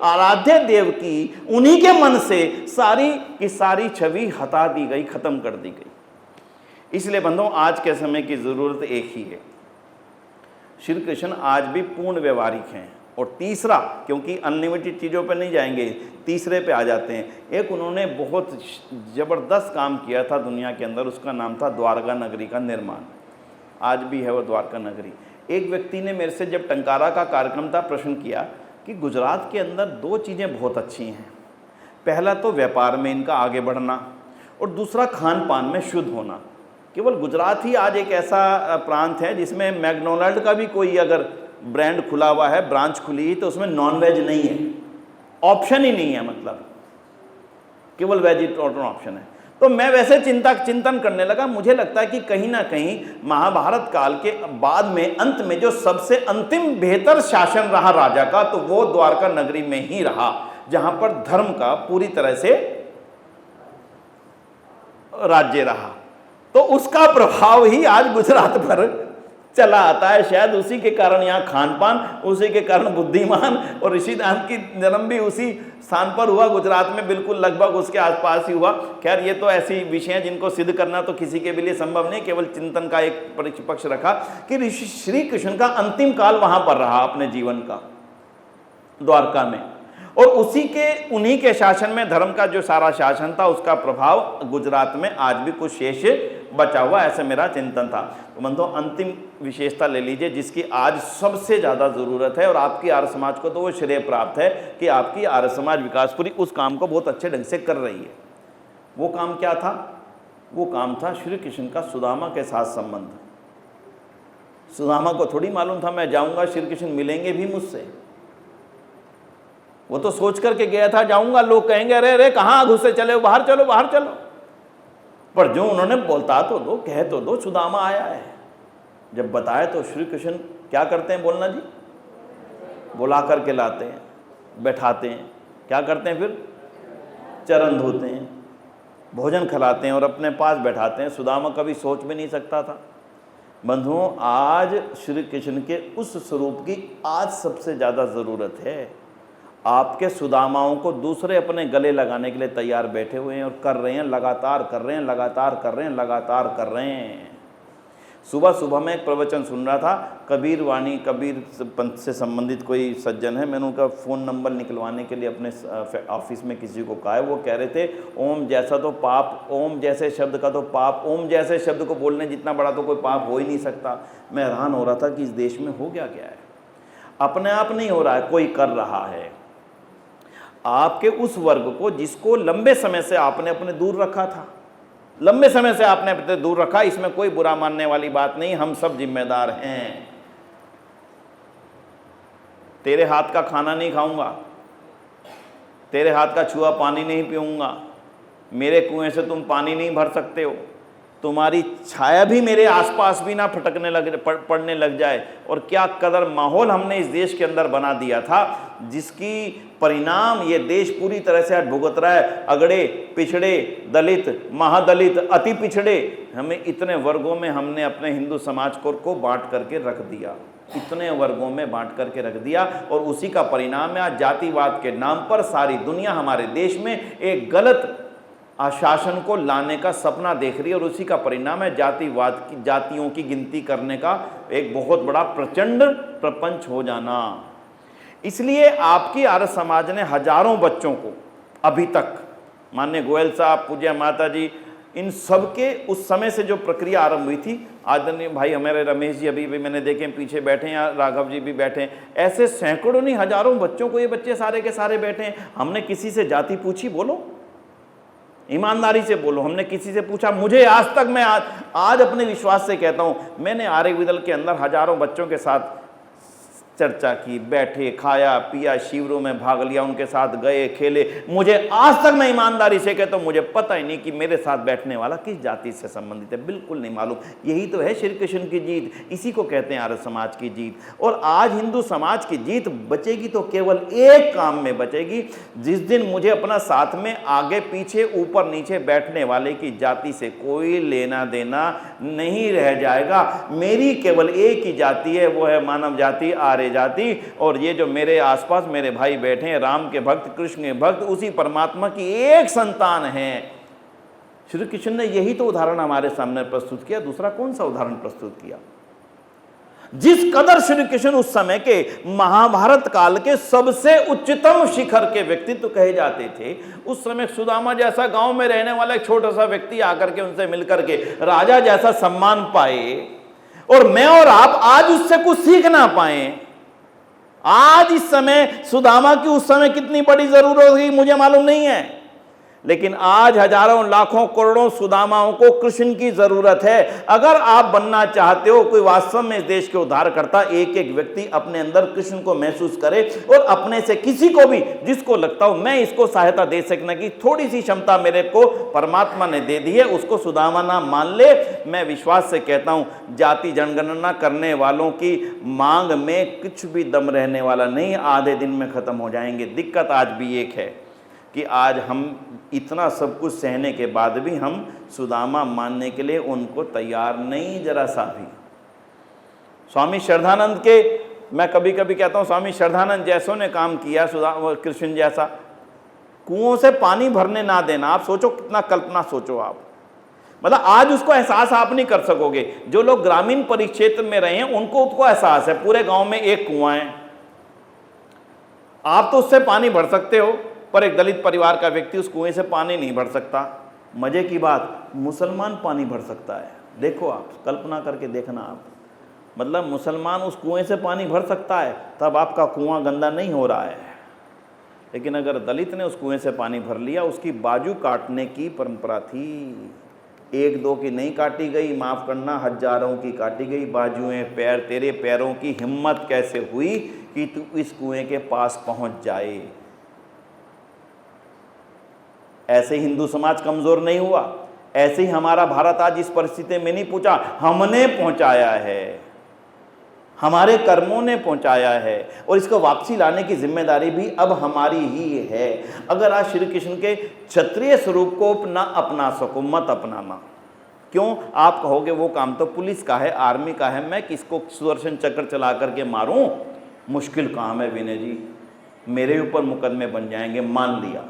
आराध्य देव की उन्हीं के मन से सारी की सारी छवि हटा दी गई, खत्म कर दी गई। इसलिए बंधुओं आज के समय की जरूरत एक ही है, श्री कृष्ण आज भी पूर्ण व्यवहारिक हैं। और तीसरा, क्योंकि अनलिमिटेड चीज़ों पर नहीं जाएंगे, तीसरे पे आ जाते हैं। एक उन्होंने बहुत ज़बरदस्त काम किया था दुनिया के अंदर, उसका नाम था द्वारका नगरी का निर्माण। आज भी है वो द्वारका नगरी। एक व्यक्ति ने मेरे से जब टंकारा का कार्यक्रम था प्रश्न किया कि गुजरात के अंदर 2 चीज़ें बहुत अच्छी हैं, पहला तो व्यापार में इनका आगे बढ़ना, और दूसरा खान पान में शुद्ध होना। केवल गुजरात ही आज एक ऐसा प्रांत है जिसमें मैकडोनल्ड का भी कोई अगर ब्रांड खुला हुआ है, ब्रांच खुली है, तो उसमें नॉन-वेज नहीं है, ऑप्शन ही नहीं है, मतलब केवल वेजिटेरियन ऑप्शन है। तो मैं वैसे चिंतन करने लगा, मुझे लगता है कि कहीं ना कहीं महाभारत काल के बाद में अंत में जो सबसे अंतिम बेहतर शासन रहा राजा का, तो वो द्वारका नगरी में ही रहा, जहां पर धर्म का पूरी तरह से राज्य रहा। तो उसका प्रभाव ही आज गुजरात पर चला आता है। शायद उसी के कारण यहाँ खान पान, उसी के कारण बुद्धिमान और ऋषिदान की जन्म भी उसी स्थान पर हुआ, गुजरात में, बिल्कुल लगभग उसके आसपास ही हुआ। खैर ये तो ऐसी विषय हैं जिनको सिद्ध करना तो किसी के भी लिए संभव नहीं, केवल चिंतन का एक पक्ष रखा कि श्री कृष्ण का अंतिम काल वहां पर रहा अपने जीवन का, द्वारका में, और उन्हीं के शासन में धर्म का जो सारा शासन था उसका प्रभाव गुजरात में आज भी कुछ शेष बचा हुआ, ऐसा मेरा चिंतन था। तो बंधुओं अंतिम विशेषता ले लीजिए जिसकी आज सबसे ज़्यादा ज़रूरत है, और आपकी आर्य समाज को तो वो श्रेय प्राप्त है कि आपकी आर्य समाज विकासपुरी उस काम को बहुत अच्छे ढंग से कर रही है। वो काम क्या था? वो काम था श्री कृष्ण का सुदामा के साथ संबंध। सुदामा को थोड़ी मालूम था मैं जाऊंगा श्री कृष्ण मिलेंगे भी मुझसे, वो तो सोच करके गया था जाऊंगा, लोग कहेंगे अरे अरे कहाँ घुसे चले हो, बाहर चलो बाहर चलो। पर जो उन्होंने बोलता तो दो, कह तो दो सुदामा आया है। जब बताए तो श्री कृष्ण क्या करते हैं, बोलना जी, बुला करके लाते हैं, बैठाते हैं, क्या करते हैं, फिर चरण धोते हैं, भोजन खिलाते हैं और अपने पास बैठाते हैं। सुदामा कभी सोच भी नहीं सकता था। बंधुओं आज श्री कृष्ण के उस स्वरूप की आज सबसे ज़्यादा ज़रूरत है। आपके सुदामाओं को दूसरे अपने गले लगाने के लिए तैयार बैठे हुए हैं और कर रहे हैं, लगातार कर रहे हैं, लगातार कर रहे हैं, लगातार कर रहे हैं। सुबह सुबह मैं एक प्रवचन सुन रहा था, कबीर वाणी, कबीर पंथ से संबंधित कोई सज्जन है, मैंने उनका फ़ोन नंबर निकलवाने के लिए अपने ऑफिस में किसी को कहा है। वो कह रहे थे ओम जैसा तो पाप, ओम जैसे शब्द का तो पाप, ओम जैसे शब्द को बोलने जितना बड़ा तो कोई पाप हो ही नहीं सकता। मैं हैरान हो रहा था कि इस देश में हो क्या है। अपने आप नहीं हो रहा है, कोई कर रहा है। आपके उस वर्ग को जिसको लंबे समय से आपने अपने दूर रखा था, लंबे समय से आपने अपने दूर रखा, इसमें कोई बुरा मानने वाली बात नहीं, हम सब जिम्मेदार हैं। तेरे हाथ का खाना नहीं खाऊंगा, तेरे हाथ का छुआ पानी नहीं पीऊंगा, मेरे कुएं से तुम पानी नहीं भर सकते हो, तुम्हारी छाया भी मेरे आसपास भी ना पड़ने लग जाए। और क्या कदर माहौल हमने इस देश के अंदर बना दिया था, जिसकी परिणाम ये देश पूरी तरह से आज भुगत रहा है। अगड़े, पिछड़े, दलित, महादलित, अति पिछड़े, हमें इतने वर्गों में हमने अपने हिंदू समाज को बांट करके रख दिया, इतने वर्गों में बांट करके रख दिया। और उसी का परिणाम है आज जातिवाद के नाम पर सारी दुनिया हमारे देश में एक गलत आशासन को लाने का सपना देख रही है। और उसी का परिणाम है जातिवाद की, जातियों की गिनती करने का एक बहुत बड़ा प्रचंड प्रपंच हो जाना। इसलिए आपकी आर्य समाज ने हजारों बच्चों को अभी तक, माननीय गोयल साहब, पूज्य माता जी, इन सब के उस समय से जो प्रक्रिया आरंभ हुई थी, आदरणीय भाई हमारे रमेश जी अभी भी मैंने देखे पीछे बैठे हैं, राघव जी भी बैठे हैं, ऐसे सैकड़ों नहीं हजारों बच्चों को ये बच्चे सारे के सारे बैठे हैं। हमने किसी से जाति पूछी? बोलो, ईमानदारी से बोलो, हमने किसी से पूछा? मुझे आज तक, मैं आज अपने विश्वास से कहता हूं, मैंने आर्य विदल के अंदर हजारों बच्चों के साथ चर्चा की, बैठे, खाया पिया, शिविरों में भाग लिया, उनके साथ गए, खेले। मुझे आज तक, मैं ईमानदारी से कहता हूं, मुझे पता ही नहीं कि मेरे साथ बैठने वाला किस जाति से संबंधित है, बिल्कुल नहीं मालूम। यही तो है श्री कृष्ण की जीत, इसी को कहते हैं आर्य समाज की जीत। और आज हिंदू समाज की जीत बचेगी तो केवल एक काम में बचेगी, जिस दिन मुझे अपना साथ में आगे पीछे ऊपर नीचे बैठने वाले की जाति से कोई लेना देना नहीं रह जाएगा। मेरी केवल एक ही जाति है, वो है मानव जाति, आर्य जाति। और ये जो मेरे आसपास मेरे भाई बैठे हैं, राम के भक्त, कृष्ण के भक्त, उसी परमात्मा की एक संतान है। श्री कृष्ण ने यही तो उदाहरण हमारे सामने प्रस्तुत किया, दूसरा कौन सा उदाहरण प्रस्तुत किया? जिस कदर श्री कृष्ण उस समय के महाभारत काल के सबसे उच्चतम शिखर के व्यक्तित्व कहे जाते थे, उस समय सुदामा जैसा गांव में रहने वाला एक छोटा सा व्यक्ति आकर के उनसे मिलकर के राजा जैसा सम्मान पाए, और मैं और आप आज उससे कुछ सीख ना पाए। आज इस समय सुदामा की उस समय कितनी बड़ी जरूरत होगी मुझे मालूम नहीं है, लेकिन आज हजारों लाखों करोड़ों सुदामाओं को कृष्ण की जरूरत है। अगर आप बनना चाहते हो कोई वास्तव में इस देश के उद्धार करता, एक एक व्यक्ति अपने अंदर कृष्ण को महसूस करे और अपने से किसी को भी जिसको लगता हो मैं इसको सहायता दे सकने की थोड़ी सी क्षमता मेरे को परमात्मा ने दे दी है, उसको सुदामा नाम मान ले। मैं विश्वास से कहता हूं जाति जनगणना करने वालों की मांग में कुछ भी दम रहने वाला नहीं, आधे दिन में खत्म हो जाएंगे। दिक्कत आज भी एक है कि आज हम इतना सब कुछ सहने के बाद भी हम सुदामा मानने के लिए उनको तैयार नहीं, जरा सा भी। स्वामी श्रद्धानंद के, मैं कभी कभी कहता हूँ स्वामी श्रद्धानंद जैसों ने काम किया, कृष्ण जैसा, कुओं से पानी भरने ना देना। आप सोचो कितना, कल्पना सोचो आप, मतलब आज उसको एहसास आप नहीं कर सकोगे। जो लोग ग्रामीण परिक्षेत्र में रहे हैं उनको एहसास है, पूरे गांव में एक कुआं है, आप तो उससे पानी भर सकते हो, पर एक दलित परिवार का व्यक्ति उस कुएं से पानी नहीं भर सकता। मजे की बात, मुसलमान पानी भर सकता है। देखो आप, कल्पना करके देखना आप, मतलब मुसलमान उस कुएं से पानी भर सकता है, तब आपका कुआं गंदा नहीं हो रहा है। लेकिन अगर दलित ने उस कुएं से पानी भर लिया, उसकी बाजू काटने की परंपरा थी। एक दो की नहीं काटी गई, माफ करना, हजारों की काटी गई बाजुएं, पैर। तेरे पैरों की हिम्मत कैसे हुई कि तू इस कुएं के पास पहुंच जाए? ऐसे हिंदू समाज कमजोर नहीं हुआ, ऐसे ही हमारा भारत आज इस परिस्थिति में नहीं पहुंचा, हमने पहुंचाया है, हमारे कर्मों ने पहुंचाया है, और इसको वापसी लाने की जिम्मेदारी भी अब हमारी ही है। अगर आज श्री कृष्ण के क्षत्रिय स्वरूप को ना अपना सको, मत अपनाना। क्यों? आप कहोगे वो काम तो पुलिस का है, आर्मी का है, मैं किसको सुदर्शन चक्र चला करके मारूं? मुश्किल काम है विनय जी, मेरे ऊपर मुकदमे बन जाएंगे। मान लिया।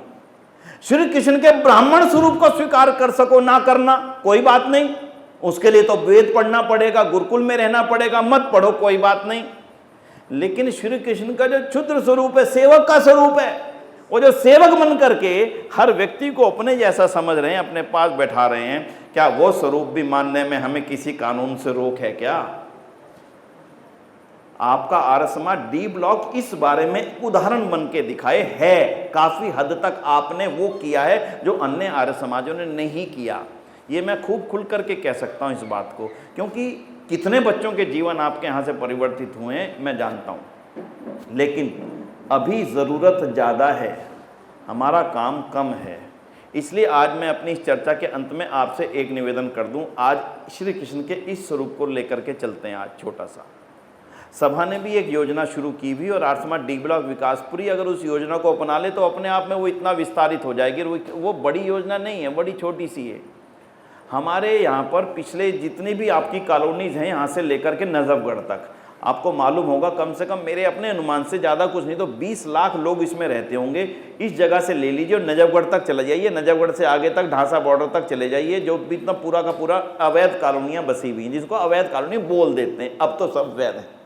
श्री कृष्ण के ब्राह्मण स्वरूप को स्वीकार कर सको ना करना कोई बात नहीं, उसके लिए तो वेद पढ़ना पड़ेगा, गुरुकुल में रहना पड़ेगा, मत पढ़ो कोई बात नहीं। लेकिन श्री कृष्ण का जो क्षुद्र स्वरूप है, सेवक का स्वरूप है, वो जो सेवक बन करके हर व्यक्ति को अपने जैसा समझ रहे हैं, अपने पास बैठा रहे हैं, क्या वो स्वरूप भी मानने में हमें किसी कानून से रोक है क्या? आपका आर्य समाज डी ब्लॉक इस बारे में उदाहरण बन के दिखाए है। काफी हद तक आपने वो किया है जो अन्य आर्य समाजों ने नहीं किया। ये मैं खूब खुल करके कह सकता हूँ इस बात को, क्योंकि कितने बच्चों के जीवन आपके यहाँ से परिवर्तित हुए हैं मैं जानता हूँ। लेकिन अभी ज़रूरत ज़्यादा है, हमारा काम कम है। इसलिए आज मैं अपनी इस चर्चा के अंत में आपसे एक निवेदन कर दूं। आज श्री कृष्ण के इस स्वरूप को लेकर के चलते हैं। आज छोटा सा सभा ने भी एक योजना शुरू की हुई और आर्य समाज डी ब्लॉक विकासपुरी अगर उस योजना को अपना ले तो अपने आप में वो इतना विस्तारित हो जाएगी। वो बड़ी योजना नहीं है, बड़ी छोटी सी है। हमारे यहाँ पर पिछले जितनी भी आपकी कॉलोनीज हैं, यहाँ से लेकर के नजफगढ़ तक, आपको मालूम होगा कम से कम मेरे अपने अनुमान से ज़्यादा कुछ नहीं तो 20 लाख लोग इसमें रहते होंगे। इस जगह से ले लीजिए और नजफगढ़ तक चले जाइए, नजफगढ़ से आगे तक ढांसा बॉर्डर तक चले जाइए, जो भी इतना पूरा का पूरा अवैध कॉलोनियाँ बसी हुई हैं, जिसको अवैध कॉलोनी बोल देते हैं, अब तो सब वैध है।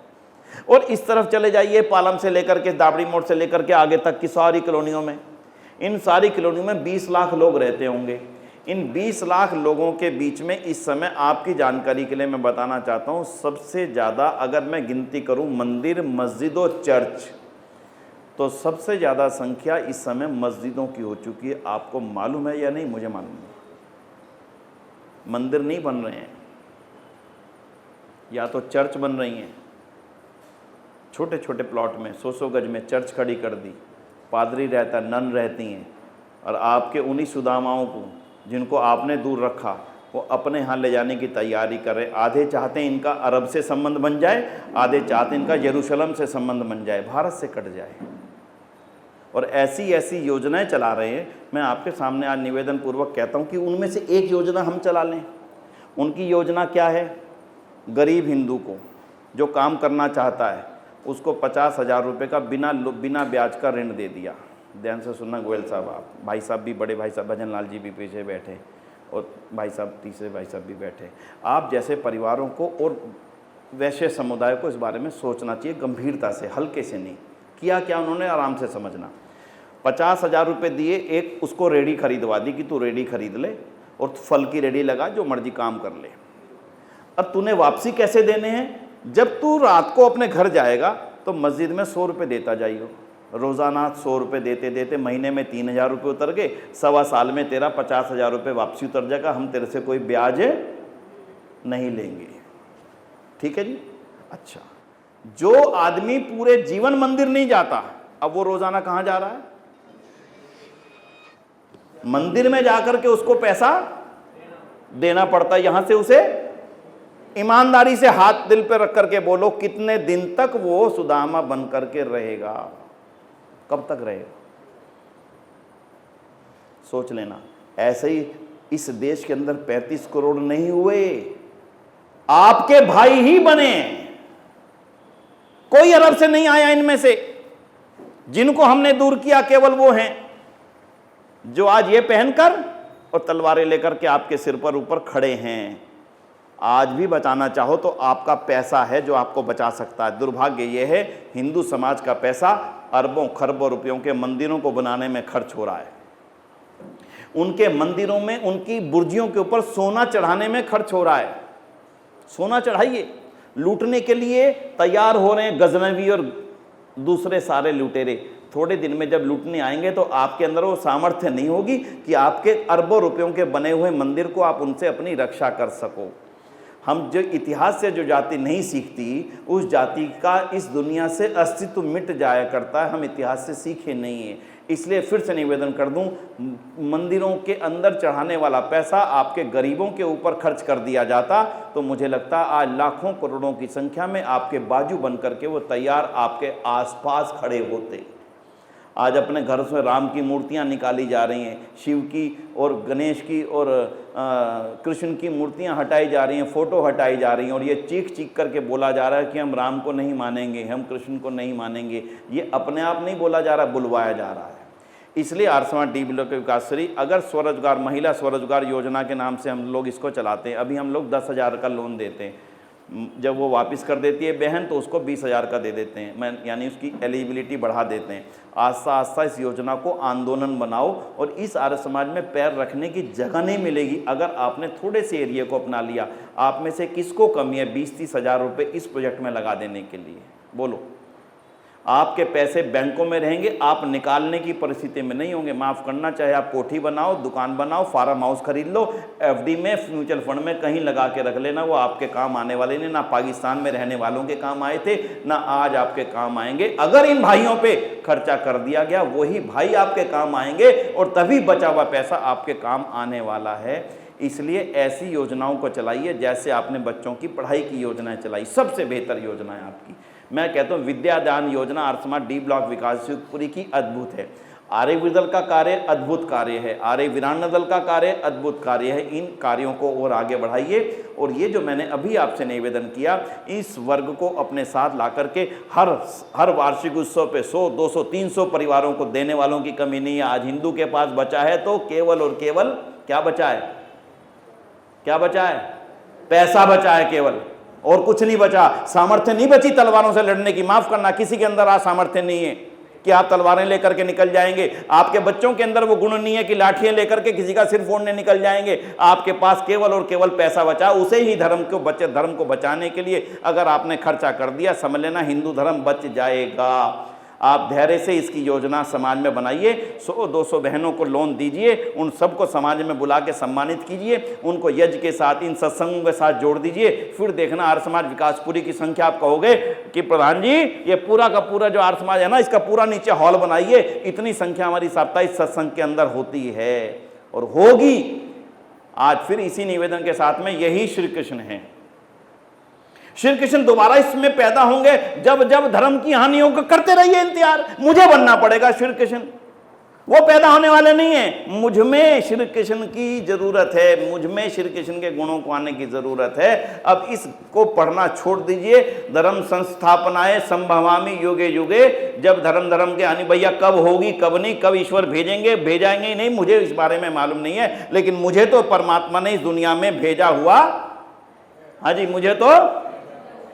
और इस तरफ चले जाइए, पालम से लेकर के दाबड़ी मोड़ से लेकर के आगे तक की सारी कॉलोनियों में, इन सारी कॉलोनियों में 20 लाख लोग रहते होंगे। इन 20 लाख लोगों के बीच में इस समय आपकी जानकारी के लिए मैं बताना चाहता हूँ, सबसे ज़्यादा अगर मैं गिनती करूँ मंदिर, मस्जिद और चर्च, तो सबसे ज़्यादा संख्या इस समय मस्जिदों की हो चुकी है। आपको मालूम है या नहीं? मुझे मालूम है। मंदिर नहीं बन रहे हैं, या तो चर्च बन रही हैं, छोटे छोटे प्लॉट में 100-100 गज में चर्च खड़ी कर दी, पादरी रहता, नन रहती हैं, और आपके उन्हीं सुदामाओं को जिनको आपने दूर रखा वो अपने यहाँ ले जाने की तैयारी कर रहे। आधे चाहते हैं इनका अरब से संबंध बन जाए, आधे चाहते हैं इनका यरूशलेम से संबंध बन जाए, भारत से कट जाए, और ऐसी ऐसी योजनाएं चला रहे हैं। मैं आपके सामने आज निवेदन पूर्वक कहता हूँ कि उनमें से एक योजना हम चला लें। उनकी योजना क्या है? गरीब हिंदू को जो काम करना चाहता है उसको 50,000 रुपये का बिना ब्याज का ऋण दे दिया। ध्यान से सुनना गोयल साहब, आप भाई साहब भी, बड़े भाई साहब भजन लाल जी भी पीछे बैठे, और भाई साहब तीसरे भाई साहब भी बैठे। आप जैसे परिवारों को और वैश्य समुदाय को इस बारे में सोचना चाहिए, गंभीरता से, हल्के से नहीं। किया क्या उन्होंने? आराम से समझना। 50,000 रुपये दिए, एक उसको रेडी खरीदवा दी कि तू रेडी खरीद ले और फल की रेडी लगा, जो मर्जी काम कर ले। अब तूने वापसी कैसे देने हैं? जब तू रात को अपने घर जाएगा तो मस्जिद में 100 रुपये देता जाइए। रोज़ाना 100 रुपये देते देते महीने में 3,000 रुपये उतर गए, 1.25 साल में तेरा 50,000 रुपये वापसी उतर जाएगा। हम तेरे से कोई ब्याज नहीं लेंगे। ठीक है जी? अच्छा, जो आदमी पूरे जीवन मंदिर नहीं जाता, अब वो रोज़ाना कहाँ जा रहा है? मंदिर में जाकर के उसको पैसा देना पड़ता है। यहाँ से उसे ईमानदारी से हाथ दिल पे रख करके बोलो, कितने दिन तक वो सुदामा बन करके रहेगा? कब तक रहेगा? सोच लेना। ऐसे ही इस देश के अंदर 35 करोड़ नहीं हुए, आपके भाई ही बने। कोई अरब से नहीं आया इनमें से। जिनको हमने दूर किया केवल वो हैं जो आज ये पहनकर और तलवारें लेकर के आपके सिर पर ऊपर खड़े हैं। आज भी बचाना चाहो तो आपका पैसा है जो आपको बचा सकता है। दुर्भाग्य यह है, हिंदू समाज का पैसा अरबों खरबों रुपयों के मंदिरों को बनाने में खर्च हो रहा है। उनके मंदिरों में, उनकी बुर्जियों के ऊपर सोना चढ़ाने में खर्च हो रहा है। सोना चढ़ाइए। लूटने के लिए तैयार हो रहे हैं गजनवी और दूसरे सारे लुटेरे। थोड़े दिन में जब लूटने आएंगे तो आपके अंदर वो सामर्थ्य नहीं होगी कि आपके अरबों रुपयों के बने हुए मंदिर को आप उनसे अपनी रक्षा कर सको। हम जो इतिहास से जो जाति नहीं सीखती, उस जाति का इस दुनिया से अस्तित्व मिट जाया करता है। हम इतिहास से सीखे नहीं हैं। इसलिए फिर से निवेदन कर दूं, मंदिरों के अंदर चढ़ाने वाला पैसा आपके गरीबों के ऊपर खर्च कर दिया जाता तो मुझे लगता आज लाखों करोड़ों की संख्या में आपके बाजू बन करके वो तैयार आपके आसपास खड़े होते। आज अपने घर से राम की मूर्तियां निकाली जा रही हैं, शिव की और गणेश की और कृष्ण की मूर्तियां हटाई जा रही हैं, फ़ोटो हटाई जा रही हैं, और ये चीख चीख करके बोला जा रहा है कि हम राम को नहीं मानेंगे, हम कृष्ण को नहीं मानेंगे। ये अपने आप नहीं बोला जा रहा, बुलवाया जा रहा है। इसलिए आर्य समाज डी ब्लॉक के विकासश्री अगर स्वरोजगार, महिला स्वरोजगार योजना के नाम से हम लोग इसको चलाते हैं। अभी हम लोग 10,000 का लोन देते हैं, जब वो वापस कर देती है बहन तो उसको 20,000 का दे देते हैं, मैं यानी उसकी एलिजिबिलिटी बढ़ा देते हैं। आस्ता आस्ता इस योजना को आंदोलन बनाओ, और इस आर्य समाज में पैर रखने की जगह नहीं मिलेगी अगर आपने थोड़े से एरिया को अपना लिया। आप में से किसको कमी है 20-30 हज़ार रुपये इस प्रोजेक्ट में लगा देने के लिए? बोलो। आपके पैसे बैंकों में रहेंगे, आप निकालने की परिस्थिति में नहीं होंगे। माफ़ करना, चाहे आप कोठी बनाओ, दुकान बनाओ, फार्म हाउस खरीद लो, एफडी में, म्यूचुअल फंड में कहीं लगा के रख लेना, वो आपके काम आने वाले नहीं। ना पाकिस्तान में रहने वालों के काम आए थे, ना आज आपके काम आएंगे। अगर इन भाइयों पे खर्चा कर दिया गया, वही भाई आपके काम आएंगे, और तभी बचा हुआ पैसा आपके काम आने वाला है। इसलिए ऐसी योजनाओं को चलाइए जैसे आपने बच्चों की पढ़ाई की योजनाएं चलाई, सबसे बेहतर योजना है आपकी। मैं कहता हूँ विद्यादान योजना आर्य समाज डी ब्लॉक विकासपुरी की अद्भुत है। आर्य दल का कार्य अद्भुत कार्य है, आर्य वीरांगना दल का कार्य अद्भुत कार्य है। इन कार्यों को और आगे बढ़ाइए, और ये जो मैंने अभी आपसे निवेदन किया, इस वर्ग को अपने साथ ला करके हर वार्षिक उत्सव पे 100, 200, 300 परिवारों को देने वालों की कमी नहीं है। आज हिंदू के पास बचा है तो केवल और केवल क्या बचा है? क्या बचा है? पैसा बचा है केवल, और कुछ नहीं बचा। सामर्थ्य नहीं बची तलवारों से लड़ने की। माफ करना, किसी के अंदर आज सामर्थ्य नहीं है कि आप तलवारें लेकर के निकल जाएंगे। आपके बच्चों के अंदर वो गुण नहीं है कि लाठियां लेकर के किसी का सिर फोड़ने निकल जाएंगे। आपके पास केवल और केवल पैसा बचा। उसे ही धर्म को बचाने के लिए अगर आपने खर्चा कर दिया, समझ लेना हिंदू धर्म बच जाएगा। आप धैर्य से इसकी योजना समाज में बनाइए। 100-200 बहनों को लोन दीजिए, उन सबको समाज में बुला के सम्मानित कीजिए, उनको यज्ञ के साथ, इन सत्संगों के साथ जोड़ दीजिए। फिर देखना आर्य समाज विकासपुरी की संख्या आप कहोगे कि प्रधान जी ये पूरा का पूरा जो आर्य समाज है ना, इसका पूरा नीचे हॉल बनाइए। इतनी संख्या हमारी साप्ताहिक सत्संग के अंदर होती है और होगी। आज फिर इसी निवेदन के साथ में, यही श्री कृष्ण है। श्री कृष्ण दोबारा इसमें पैदा होंगे जब जब धर्म की हानियों को करते रहिए इंतजार। मुझे बनना पड़ेगा श्री कृष्ण, वो पैदा होने वाले नहीं है। मुझ में श्री कृष्ण की जरूरत है, मुझ में श्री कृष्ण के गुणों को आने की जरूरत है। अब इसको पढ़ना छोड़ दीजिए। धर्म संस्थापनाएं संभवामी युगे युगे। जब धर्म के हानि भैया कब होगी, कब नहीं, कब ईश्वर भेजाएंगे ही नहीं, मुझे इस बारे में मालूम नहीं है। लेकिन मुझे तो परमात्मा ने इस दुनिया में भेजा हुआ, हाँ जी, मुझे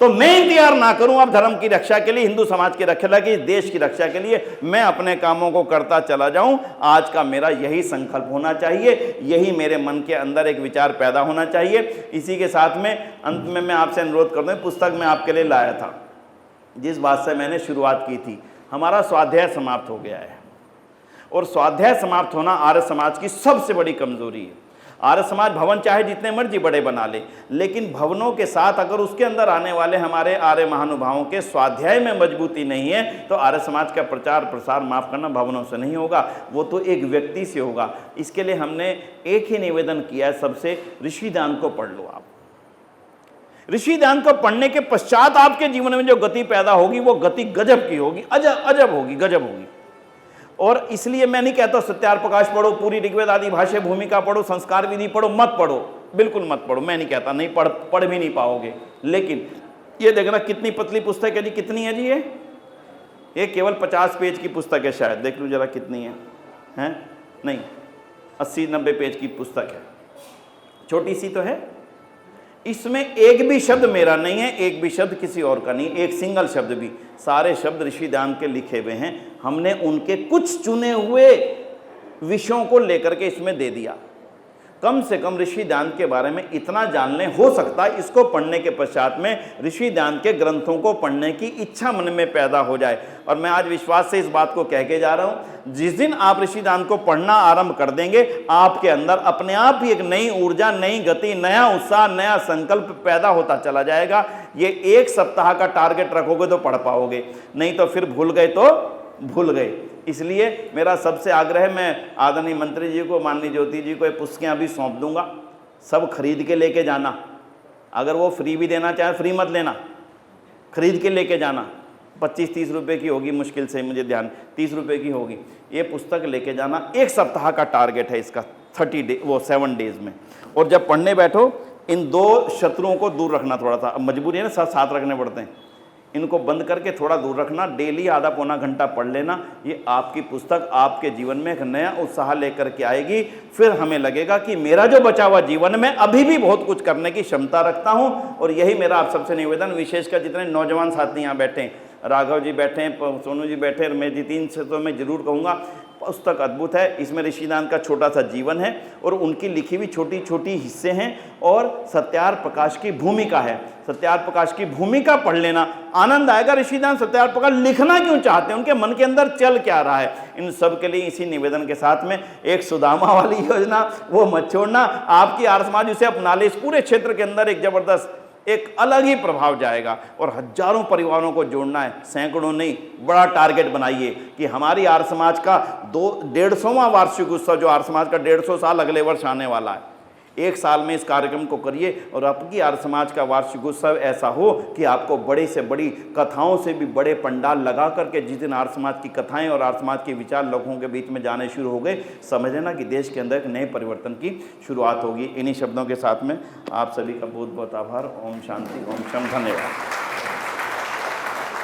तो मैं इंतजार ना करूं अब धर्म की रक्षा के लिए, हिंदू समाज की रक्षा के लिए, देश की रक्षा के लिए। मैं अपने कामों को करता चला जाऊं। आज का मेरा यही संकल्प होना चाहिए, यही मेरे मन के अंदर एक विचार पैदा होना चाहिए। इसी के साथ में अंत में मैं आपसे अनुरोध कर दूं, पुस्तक मैं आपके लिए लाया था, जिस बात से मैंने शुरुआत की थी। हमारा स्वाध्याय समाप्त हो गया है, और स्वाध्याय समाप्त होना आर्य समाज की सबसे बड़ी कमजोरी है। आर्य समाज भवन चाहे जितने मर्जी बड़े बना ले, लेकिन भवनों के साथ अगर उसके अंदर आने वाले हमारे आर्य महानुभावों के स्वाध्याय में मजबूती नहीं है, तो आर्य समाज का प्रचार प्रसार, माफ करना, भवनों से नहीं होगा, वो तो एक व्यक्ति से होगा। इसके लिए हमने एक ही निवेदन किया है सबसे, ऋषिदान को पढ़ लो आप। ऋषिदान को पढ़ने के पश्चात आपके जीवन में जो गति पैदा होगी, वो गति गजब की होगी, अजब होगी, गजब होगी। और इसलिए मैं नहीं कहता सत्यार प्रकाश पढ़ो, पूरी ऋग्वेद आदि भाष्य भूमिका पढ़ो, संस्कार विधि पढ़ो, मत पढ़ो, बिल्कुल मत पढ़ो। मैं नहीं कहता, नहीं पढ़ भी नहीं पाओगे। लेकिन ये देखना कितनी पतली पुस्तक है जी, कितनी है जी ये केवल 50 पेज की पुस्तक है शायद, देख लो जरा कितनी है, हैं? नहीं, 80-90 पेज की पुस्तक है, छोटी सी तो है। इसमें एक भी शब्द मेरा नहीं है, एक भी शब्द किसी और का नहीं, एक सिंगल शब्द भी। सारे शब्द ऋषिदान के लिखे हुए हैं। हमने उनके कुछ चुने हुए विषयों को लेकर के इसमें दे दिया। कम से कम ऋषिदान के बारे में इतना जान लें, हो सकता है इसको पढ़ने के पश्चात में ऋषिदान के ग्रंथों को पढ़ने की इच्छा मन में पैदा हो जाए। और मैं आज विश्वास से इस बात को कह के जा रहा हूं, जिस दिन आप ऋषिदान को पढ़ना आरंभ कर देंगे, आपके अंदर अपने आप ही एक नई ऊर्जा, नई गति, नया उत्साह, नया संकल्प पैदा होता चला जाएगा। ये 1 सप्ताह का टारगेट रखोगे तो पढ़ पाओगे, नहीं तो फिर भूल गए तो भूल गए। इसलिए मेरा सबसे आग्रह है, मैं आदरणीय मंत्री जी को, माननीय ज्योति जी को ये पुस्तकें अभी सौंप दूंगा, सब खरीद के लेके जाना। अगर वो फ्री भी देना चाहे, फ्री मत लेना, खरीद के लेके जाना। 25-30 रुपए की होगी मुश्किल से, मुझे ध्यान 30 रुपए की होगी। ये पुस्तक लेके जाना, 1 सप्ताह का टारगेट है इसका, 7 डेज में। और जब पढ़ने बैठो, इन 2 शत्रुओं को दूर रखना थोड़ा सा, अब मजबूरी है ना, साथ रखने पड़ते हैं, इनको बंद करके थोड़ा दूर रखना, डेली आधा पौना घंटा पढ़ लेना। ये आपकी पुस्तक आपके जीवन में एक नया उत्साह लेकर के आएगी। फिर हमें लगेगा कि मेरा जो बचा हुआ जीवन में अभी भी बहुत कुछ करने की क्षमता रखता हूं। और यही मेरा आप सबसे निवेदन, विशेषकर जितने नौजवान साथी यहाँ बैठे हैं, राघव जी बैठे हैं, सोनू जी बैठे हैं, रमेश जी, 3 से तो मैं जरूर कहूँगा पुस्तक अद्भुत है। इसमें ऋषिदान का छोटा सा जीवन है और उनकी लिखी हुई छोटी छोटी हिस्से हैं और सत्यार प्रकाश की भूमिका है। सत्यार प्रकाश की भूमिका पढ़ लेना, आनंद आएगा। ऋषिदान सत्यार प्रकाश लिखना क्यों चाहते हैं, उनके मन के अंदर चल क्या रहा है, इन सब के लिए इसी निवेदन के साथ में एक सुदामा वाली योजना वो मत छोड़ना। आपकी आर्य समाज उसे अपना ले, इस पूरे क्षेत्र के अंदर एक जबरदस्त, एक अलग ही प्रभाव जाएगा और हजारों परिवारों को जोड़ना है, सैकड़ों नहीं। बड़ा टारगेट बनाइए कि हमारी आर्य समाज का 150वां वार्षिक उत्सव, जो आर्य समाज का 150 साल अगले वर्ष आने वाला है, 1 साल में इस कार्यक्रम को करिए और आपकी आर्य समाज का वार्षिक उत्सव ऐसा हो कि आपको बड़े से बड़ी कथाओं से भी बड़े पंडाल लगा करके, जिस दिन आर्य समाज की कथाएं और आर्य समाज के विचार लोगों के बीच में जाने शुरू हो गए, समझ लेना कि देश के अंदर एक नए परिवर्तन की शुरुआत होगी। इन्हीं शब्दों के साथ में आप सभी का बहुत बहुत आभार। ओम शांति, ओम शम, धन्यवाद।